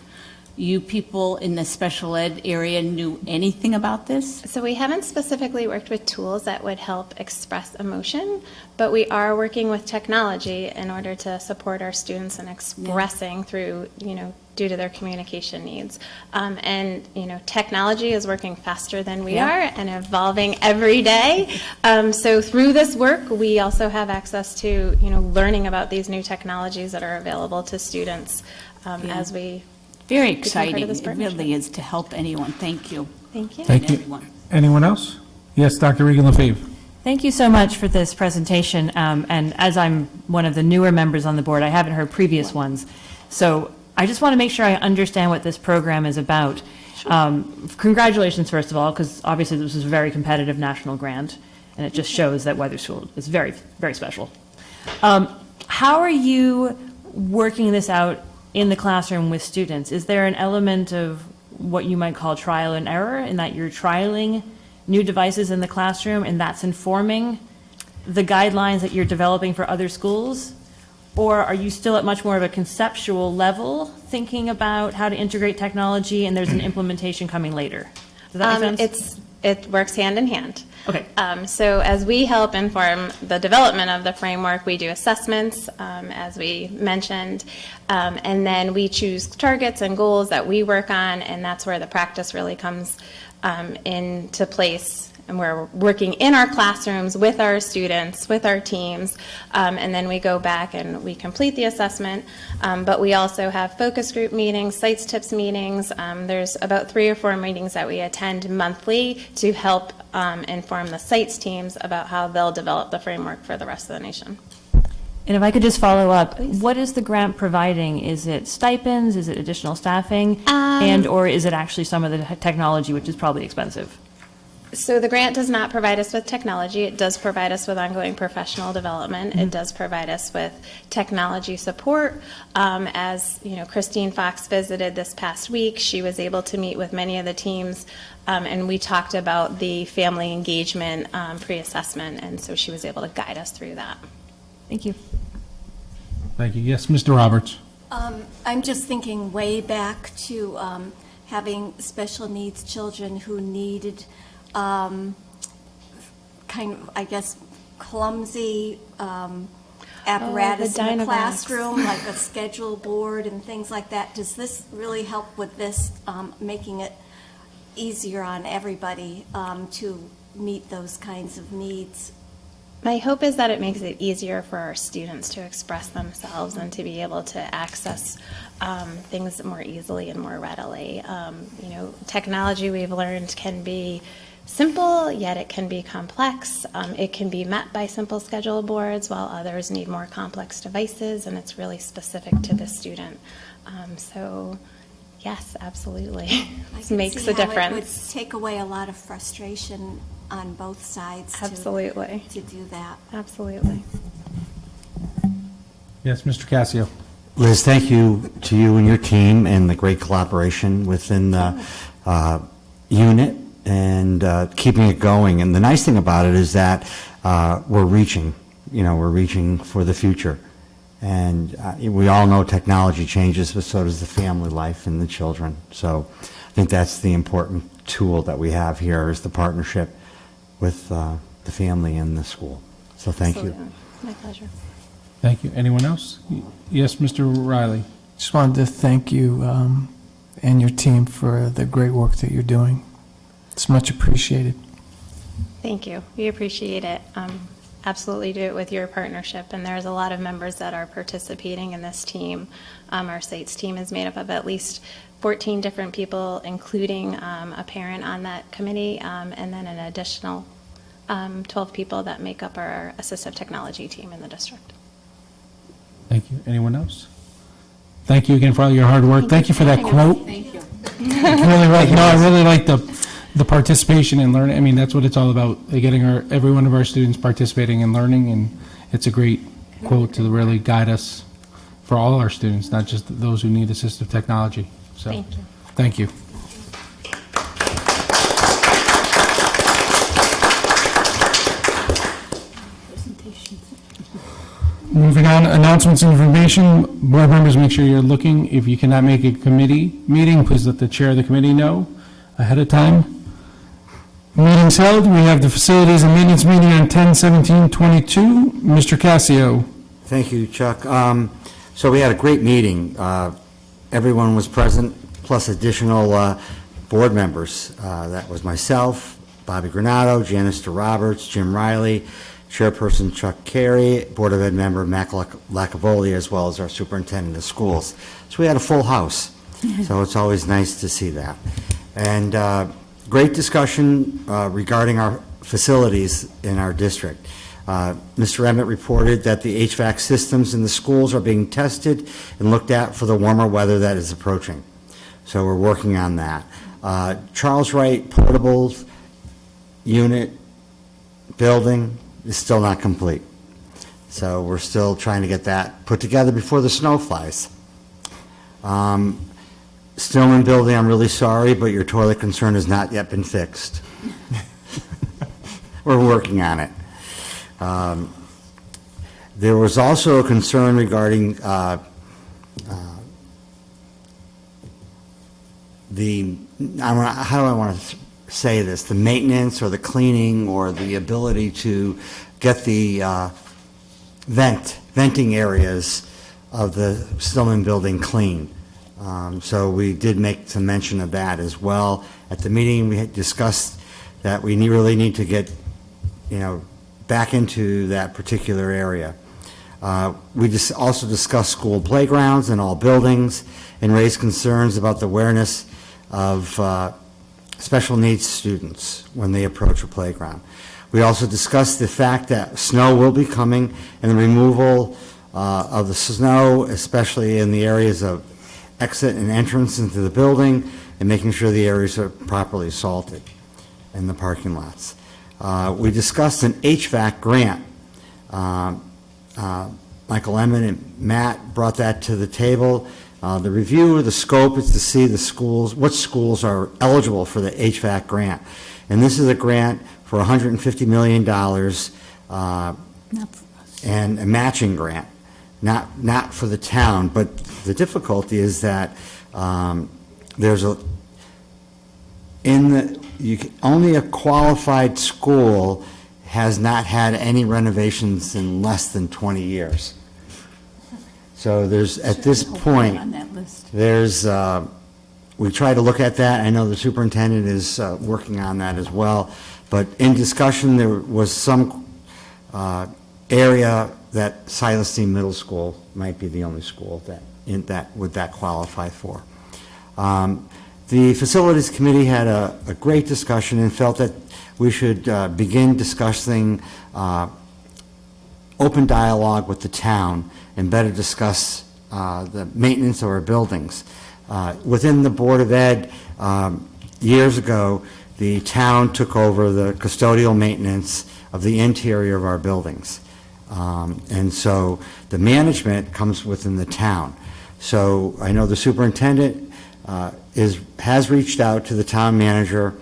you people in the special ed area knew anything about this? So we haven't specifically worked with tools that would help express emotion, but we are working with technology in order to support our students in expressing through, due to their communication needs. And technology is working faster than we are and evolving every day. So through this work, we also have access to, learning about these new technologies that are available to students as we Very exciting. It really is to help anyone. Thank you. Thank you. Thank you. Anyone else? Yes, Dr. Regan-Lefebvre. Thank you so much for this presentation. And as I'm one of the newer members on the board, I haven't heard previous ones. So I just want to make sure I understand what this program is about. Congratulations, first of all, because obviously this was a very competitive national grant, and it just shows that Wethersfield is very, very special. How are you working this out in the classroom with students? Is there an element of what you might call trial and error, in that you're trialing new devices in the classroom, and that's informing the guidelines that you're developing for other schools? Or are you still at much more of a conceptual level, thinking about how to integrate technology, and there's an implementation coming later? Does that make sense? It works hand in hand. Okay. So as we help inform the development of the framework, we do assessments, as we mentioned, and then we choose targets and goals that we work on, and that's where the practice really comes into place. And we're working in our classrooms with our students, with our teams, and then we go back and we complete the assessment. But we also have focus group meetings, sites tips meetings. There's about 3 or 4 meetings that we attend monthly to help inform the sites teams about how they'll develop the framework for the rest of the nation. And if I could just follow up, what is the grant providing? Is it stipends? Is it additional staffing? And/or is it actually some of the technology, which is probably expensive? So the grant does not provide us with technology. It does provide us with ongoing professional development. It does provide us with technology support. As you know, Christine Fox visited this past week. She was able to meet with many of the teams, and we talked about the family engagement pre-assessment, and so she was able to guide us through that. Thank you. Thank you. Yes, Mr. Roberts. I'm just thinking way back to having special needs children who needed kind of, I guess, clumsy apparatus in the Dynavax. classroom, like a schedule board and things like that. Does this really help with this, making it easier on everybody to meet those kinds of needs? My hope is that it makes it easier for our students to express themselves and to be able to access things more easily and more readily. You know, technology, we've learned, can be simple, yet it can be complex. It can be met by simple schedule boards, while others need more complex devices, and it's really specific to the student. So, yes, absolutely. It makes a difference. It would take away a lot of frustration on both sides. Absolutely. To do that. Absolutely. Yes, Mr. Cassio. Liz, thank you to you and your team and the great collaboration within the unit and keeping it going. And the nice thing about it is that we're reaching for the future. And we all know technology changes, but so does the family life and the children. So I think that's the important tool that we have here, is the partnership with the family and the school. So thank you. My pleasure. Thank you. Anyone else? Yes, Mr. Riley. Just wanted to thank you and your team for the great work that you're doing. It's much appreciated. Thank you. We appreciate it. Absolutely do it with your partnership. And there's a lot of members that are participating in this team. Our sites team is made up of at least 14 different people, including a parent on that committee, and then an additional 12 people that make up our assistive technology team in the district. Thank you. Anyone else? Thank you again for all your hard work. Thank you for that quote. Thank you. I really like the participation and learning. I mean, that's what it's all about, getting every one of our students participating and learning, and it's a great quote to really guide us for all our students, not just those who need assistive technology. So, Thank you. Thank you. Moving on, announcements and information. Board members, make sure you're looking. If you cannot make a committee meeting, please let the chair of the committee know ahead of time. Meetings held, we have the facilities and maintenance meeting on 10/17/22. Mr. Cassio. Thank you, Chuck. So we had a great meeting. Everyone was present, plus additional board members. That was myself, Bobby Granado, Janice DeRoberts, Jim Riley, Chairperson Chuck Carey, Board of Ed member Mac Lacavoli, as well as our superintendent of schools. So we had a full house. So it's always nice to see that. And great discussion regarding our facilities in our district. Mr. Emmett reported that the HVAC systems in the schools are being tested and looked at for the warmer weather that is approaching. So we're working on that. Charles Wright portable unit building is still not complete. So we're still trying to get that put together before the snow flies. Stillman Building, I'm really sorry, but your toilet concern has not yet been fixed. We're working on it. There was also a concern regarding how do I want to say this, the maintenance or the cleaning or the ability to get the venting areas of the Stillman Building clean. So we did make some mention of that as well. At the meeting, we had discussed that we really need to get, back into that particular area. We just also discussed school playgrounds in all buildings and raised concerns about the awareness of special needs students when they approach a playground. We also discussed the fact that snow will be coming and the removal of the snow, especially in the areas of exit and entrance into the building, and making sure the areas are properly salted in the parking lots. We discussed an HVAC grant. Michael Emmett and Matt brought that to the table. The review of the scope is to see the schools, what schools are eligible for the HVAC grant. And this is a grant for $150 million and a matching grant, not for the town. But the difficulty is that only a qualified school has not had any renovations in less than 20 years. So there's, at this point, we try to look at that. I know the superintendent is working on that as well. But in discussion, there was some area that Silas Dean Middle School might be the only school that would qualify for. The Facilities Committee had a great discussion and felt that we should begin discussing open dialogue with the town and better discuss the maintenance of our buildings. Within the Board of Ed, years ago, the town took over the custodial maintenance of the interior of our buildings. And so the management comes within the town. So I know the superintendent has reached out to the town manager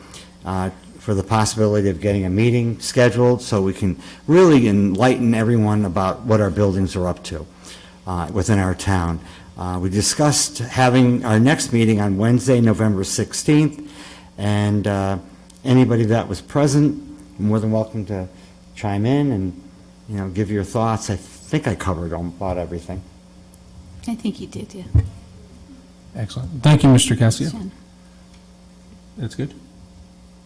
for the possibility of getting a meeting scheduled so we can really enlighten everyone about what our buildings are up to within our town. We discussed having our next meeting on Wednesday, November 16th, and anybody that was present, you're more than welcome to chime in and give your thoughts. I think I covered about everything. I think you did, yeah. Excellent. Thank you, Mr. Cassio. Jen. That's good?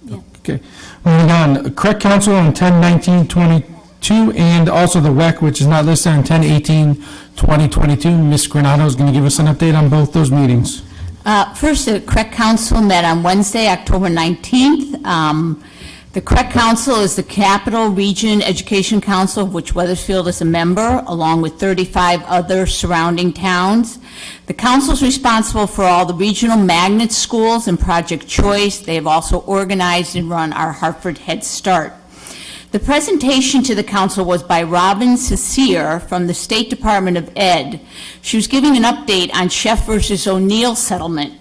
Yeah. Okay. Moving on, Correct Council on 10/19/22, and also the WEC, which is not listed on 10/18/2022. Ms. Granado is going to give us an update on both those meetings. First, the Correct Council met on Wednesday, October 19th. The Correct Council is the Capital Region Education Council, of which Weathersfield is a member, along with 35 other surrounding towns. The council is responsible for all the regional magnet schools and Project Choice. They have also organized and run our Hartford Head Start. The presentation to the council was by Robin Cecier from the State Department of Ed. She was giving an update on Sheff versus O'Neill settlement.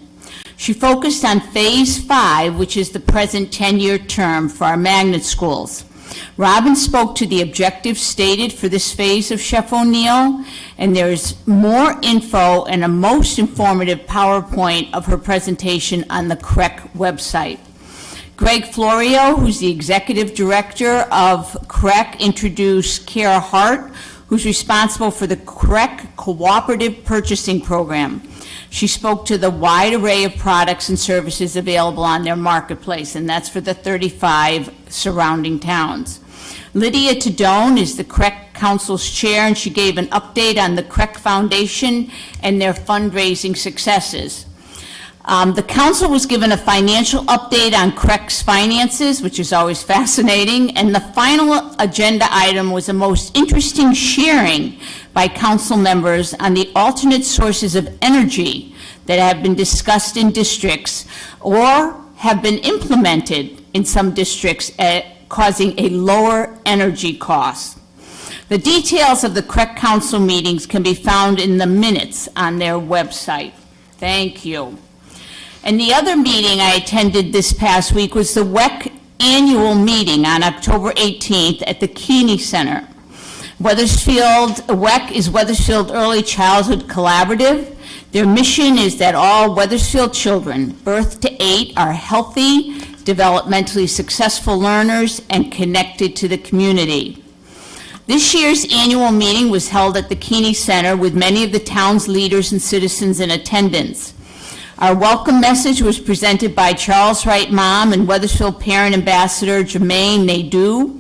She focused on Phase 5, which is the present 10-year term for our magnet schools. Robin spoke to the objectives stated for this phase of Sheff O'Neill, and there's more info and a most informative PowerPoint of her presentation on the CREC website. Greg Florio, who's the executive director of CREC, introduced Kara Hart, who's responsible for the CREC Cooperative Purchasing Program. She spoke to the wide array of products and services available on their marketplace, and that's for the 35 surrounding towns. Lydia Tadone is the CREC Council's chair, and she gave an update on the CREC Foundation and their fundraising successes. The council was given a financial update on CREC's finances, which is always fascinating, and the final agenda item was a most interesting sharing by council members on the alternate sources of energy that have been discussed in districts or have been implemented in some districts causing a lower energy cost. The details of the CREC Council meetings can be found in the minutes on their website. Thank you. And the other meeting I attended this past week was the WEC annual meeting on October 18th at the Keeney Center. WEC is Weathersfield Early Childhood Collaborative. Their mission is that all Weathersfield children, birth to 8, are healthy, developmentally successful learners, and connected to the community. This year's annual meeting was held at the Keeney Center with many of the town's leaders and citizens in attendance. Our welcome message was presented by Charles Wright Mom and Weathersfield Parent Ambassador Jermaine Nadeau.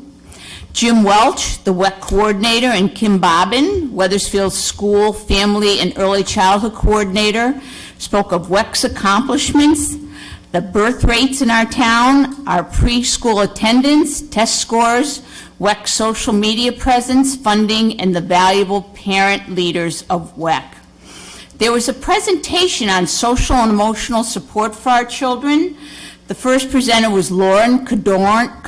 Jim Welch, the WEC coordinator, and Kim Bobbin, Weathersfield School, Family, and Early Childhood Coordinator, spoke of WEC's accomplishments, the birth rates in our town, our preschool attendance, test scores, WEC social media presence, funding, and the valuable parent leaders of WEC. There was a presentation on social and emotional support for our children. The first presenter was Lauren Cardone,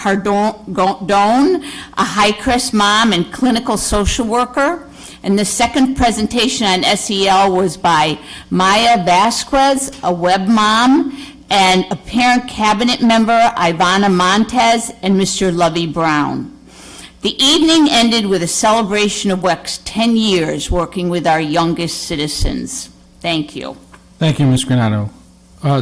a Highcrest mom and clinical social worker. And the second presentation on SEL was by Maya Vasquez, a web mom, and a parent cabinet member, Ivana Montez, and Mr. Lovey Brown. The evening ended with a celebration of WEC's 10 years working with our youngest citizens. Thank you. Thank you, Ms. Granado.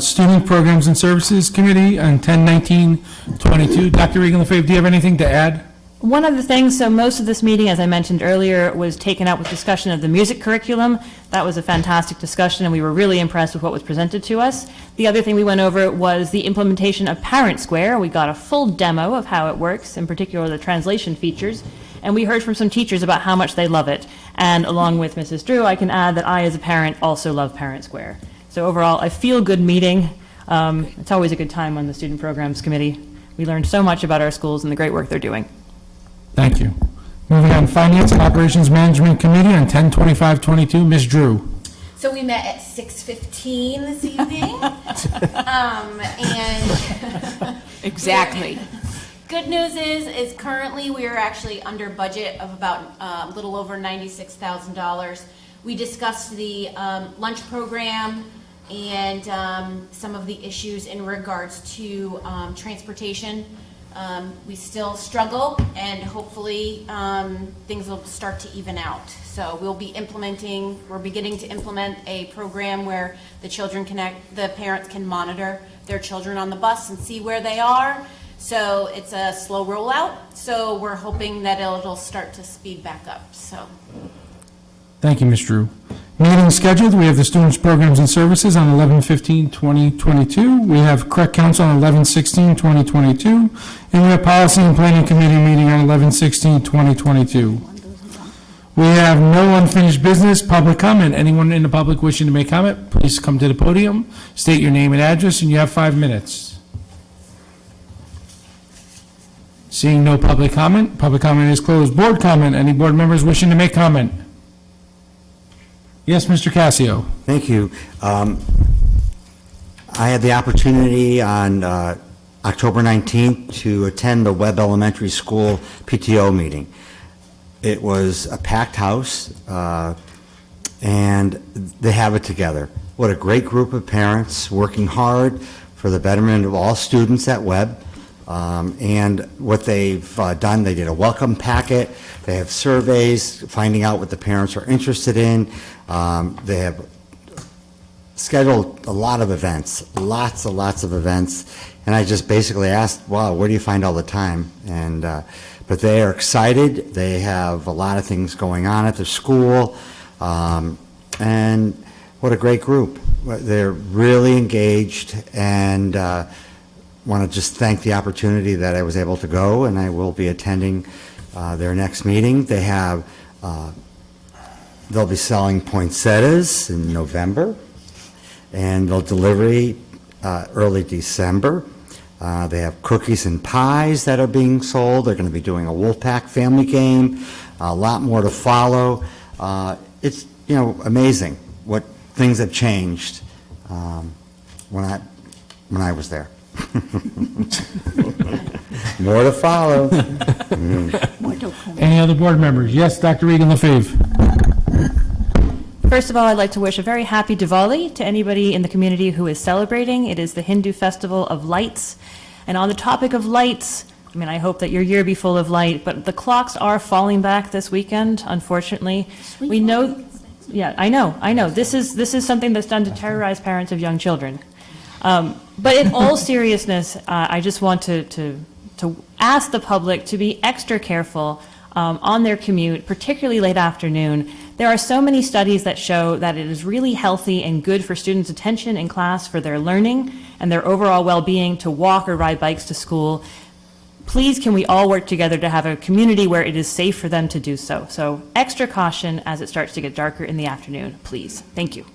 Student Programs and Services Committee on 10/19/22. Dr. Regan-LaFave, do you have anything to add? One of the things, so most of this meeting, as I mentioned earlier, was taken up with discussion of the music curriculum. That was a fantastic discussion, and we were really impressed with what was presented to us. The other thing we went over was the implementation of Parent Square. We got a full demo of how it works, in particular the translation features, and we heard from some teachers about how much they love it. And along with Mrs. Drew, I can add that I, as a parent, also love Parent Square. So overall, I feel good meeting. It's always a good time on the Student Programs Committee. We learned so much about our schools and the great work they're doing. Thank you. Moving on, Finance and Operations Management Committee on 10/25/22. Ms. Drew. So we met at 6:15 this evening. And Exactly. good news is currently we are actually under budget of about a little over $96,000. We discussed the lunch program and some of the issues in regards to transportation. We still struggle, and hopefully things will start to even out. So we're beginning to implement a program where the parents can monitor their children on the bus and see where they are. So it's a slow rollout. So we're hoping that it'll start to speed back up. So. Thank you, Ms. Drew. Meeting scheduled, we have the Students Programs and Services on 11/15/2022. We have Correct Counsel on 11/16/2022. And we have Policy and Planning Committee meeting on 11/16/2022. We have no unfinished business, public comment. Anyone in the public wishing to make comment, please come to the podium, state your name and address, and you have 5 minutes. Seeing no public comment is closed. Board comment, any board members wishing to make comment? Yes, Mr. Cassio. Thank you. I had the opportunity on October 19th to attend the Webb Elementary School PTO meeting. It was a packed house, and they have it together. What a great group of parents working hard for the betterment of all students at Webb. And what they've done, they did a welcome packet, they have surveys, finding out what the parents are interested in. They have scheduled a lot of events, lots of events, and I just basically asked, wow, where do you find all the time? And but they are excited, they have a lot of things going on at their school, and what a great group. They're really engaged, and want to just thank the opportunity that I was able to go, and I will be attending their next meeting. They have, they'll be selling poinsettias in November, and they'll delivery early December. They have cookies and pies that are being sold. They're going to be doing a Wolfpack family game, a lot more to follow. It's, amazing what things have changed when I was there. More to follow. Any other board members? Yes, Dr. Regan-LaFave. First of all, I'd like to wish a very happy Diwali to anybody in the community who is celebrating. It is the Hindu festival of lights. And on the topic of lights, I mean, I hope that your year be full of light, but the clocks are falling back this weekend, unfortunately. We know, yeah, I know. This is something that's done to terrorize parents of young children. But in all seriousness, I just want to ask the public to be extra careful on their commute, particularly late afternoon. There are so many studies that show that it is really healthy and good for students' attention in class, for their learning and their overall well-being to walk or ride bikes to school. Please, can we all work together to have a community where it is safe for them to do so? So extra caution as it starts to get darker in the afternoon, please. Thank you.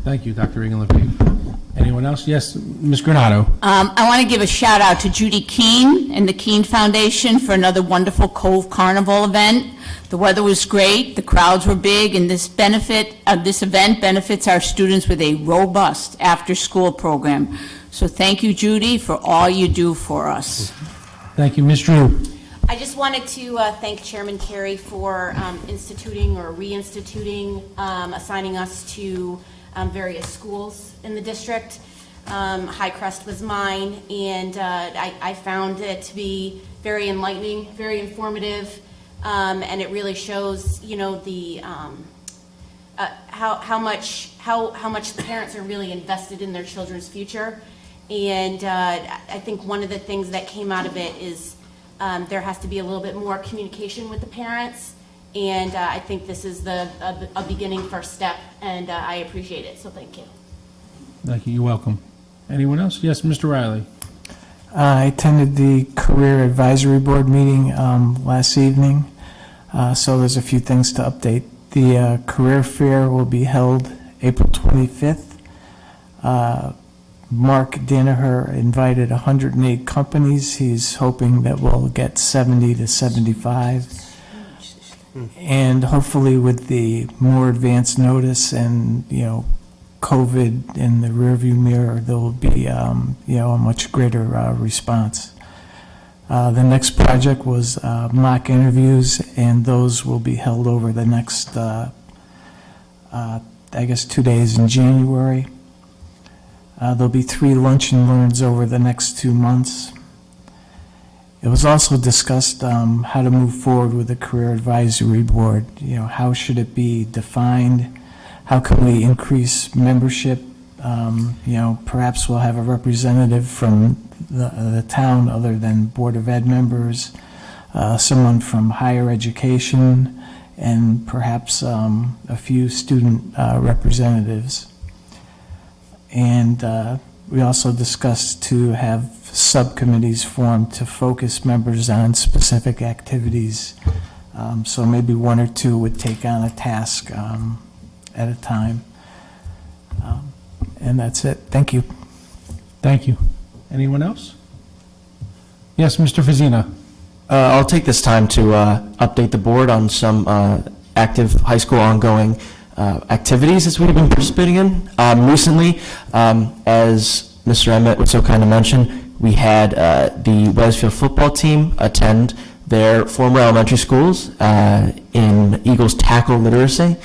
Thank you, Dr. Regan-Levine. Anyone else? Yes, Ms. Granato. I want to give a shout out to Judy Keene and the Keene Foundation for another wonderful Cove Carnival event. The weather was great, the crowds were big, and this event benefits our students with a robust after-school program. So thank you, Judy, for all you do for us. Thank you, Ms. Drew. I just wanted to thank Chairman Carey for instituting or reinstituting, assigning us to various schools in the district. Highcrest was mine, and I found it to be very enlightening, very informative, and it really shows, you know, the how much the parents are really invested in their children's future. And I think one of the things that came out of it is there has to be a little bit more communication with the parents, and I think this is a beginning first step, and I appreciate it, so thank you. Thank you. You're welcome. Anyone else? Yes, Mr. Riley. I attended the Career Advisory Board meeting last evening, so there's a few things to update. The Career Fair will be held April 25th. Mark Danaher invited 108 companies. He's hoping that we'll get 70 to 75. And hopefully with the more advanced notice and, you know, COVID in the rearview mirror, there will be, you know, a much greater response. The next project was mock interviews, and those will be held over the next, I guess, 2 days in January. There'll be 3 lunch and learns over the next 2 months. It was also discussed how to move forward with the Career Advisory Board. You know, how should it be defined? How can we increase membership? You know, perhaps we'll have a representative from the town other than Board of Ed members, someone from higher education, and perhaps a few student representatives. And we also discussed to have subcommittees formed to focus members on specific activities. So maybe 1 or 2 would take on a task at a time. And that's it. Thank you. Thank you. Anyone else? Yes, Mr. Fazina. I'll take this time to update the board on some active high school ongoing activities that we've been participating in. Recently, as Mr. Emmett would so kind of mention, we had the Wethersfield football team attend their former elementary schools in Eagles tackle literacy.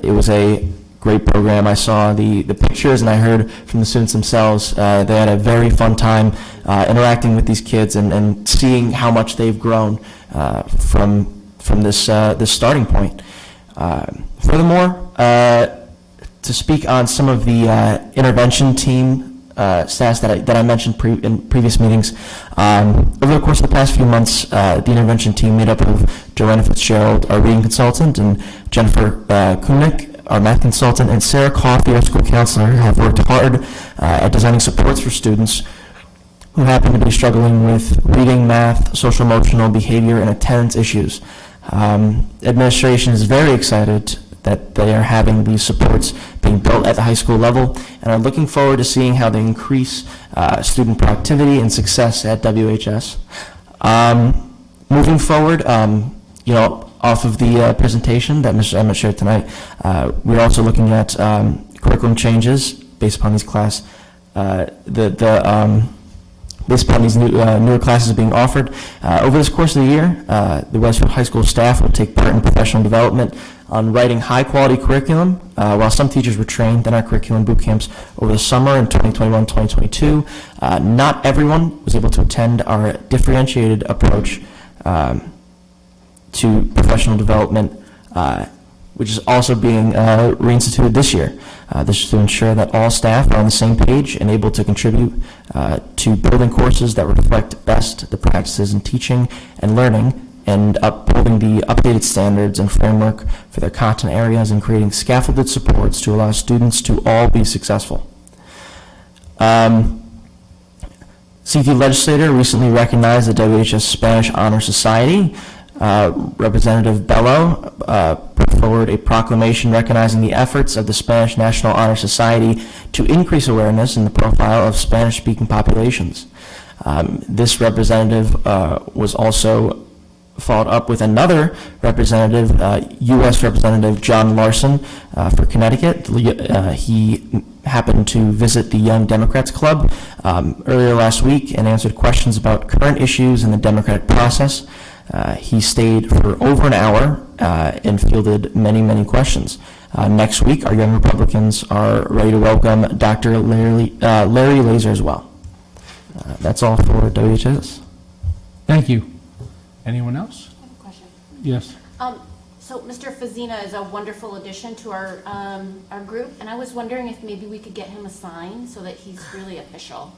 It was a great program. I saw the pictures and I heard from the students themselves. They had a very fun time interacting with these kids and seeing how much they've grown from this starting point. Furthermore, to speak on some of the intervention team stats that I mentioned in previous meetings, over the course of the past few months, the intervention team made up of Joanna Fitzgerald, our reading consultant, and Jennifer Kumnick, our math consultant, and Sarah Coffey, our school counselor, have worked hard at designing supports for students who happen to be struggling with reading, math, social emotional behavior, and attendance issues. Administration is very excited that they are having these supports being built at the high school level and are looking forward to seeing how they increase student productivity and success at WHS. Moving forward, you know, off of the presentation that Mr. Emmett shared tonight, we're also looking at curriculum changes based upon these based upon these newer classes being offered. Over this course of the year, the Westfield High School staff will take part in professional development on writing high-quality curriculum. While some teachers were trained in our curriculum boot camps over the summer in 2021-2022, not everyone was able to attend our differentiated approach to professional development, which is also being reinstituted this year. This is to ensure that all staff are on the same page and able to contribute to building courses that reflect best the practices in teaching and learning, and upholding the updated standards and framework for their content areas, and creating scaffolded supports to allow students to all be successful. CT Legislator recently recognized the WHS Spanish Honor Society. Representative Bello put forward a proclamation recognizing the efforts of the Spanish National Honor Society to increase awareness in the profile of Spanish-speaking populations. This representative was also followed up with another representative, U.S. Representative John Larson for Connecticut. He happened to visit the Young Democrats Club earlier last week and answered questions about current issues in the democratic process. He stayed for over an hour and fielded many, many questions. Next week, our Young Republicans are ready to welcome Dr. Larry Laser as well. That's all for WHS. Thank you. Anyone else? I have a question. Yes. So Mr. Fazina is a wonderful addition to our group, and I was wondering if maybe we could get him a sign so that he's really official.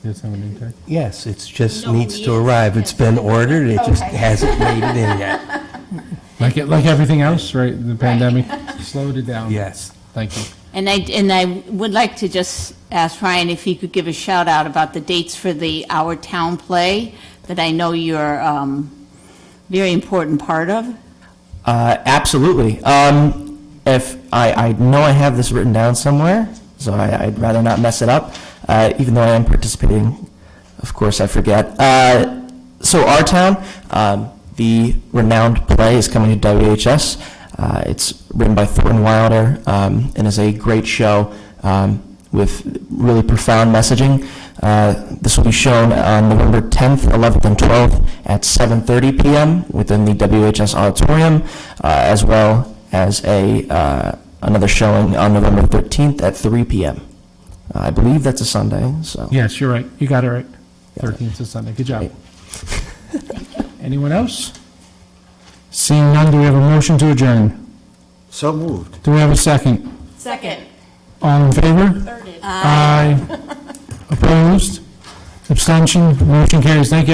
Yes, have a name tag? Yes, it just No, needs he to is. arrive. It's been ordered, it just Okay. hasn't made it in yet. Like everything else, right? The pandemic slowed it down. Yes. Thank you. And I would like to just ask Ryan if he could give a shout out about the dates for the Our Town play that I know you're very important part of. Absolutely. If I know I have this written down somewhere, so I'd rather not mess it up, even though I am participating. Of course, I forget. So Our Town, the renowned play, is coming to WHS. It's written by Thornton Wilder and is a great show with really profound messaging. This will be shown on November 10th, 11th, and 12th at 7:30 p.m. within the WHS auditorium, as well as another showing on November 13th at 3 p.m. I believe that's a Sunday, so. Yes, you're right. You got it right. 13th is Sunday. Good job. Anyone else? Seeing none, do we have a motion to adjourn? So moved. Do we have a second? Second. All in favor? Thirded. Aye. Opposed? Abstention? Motion carries. Thank you.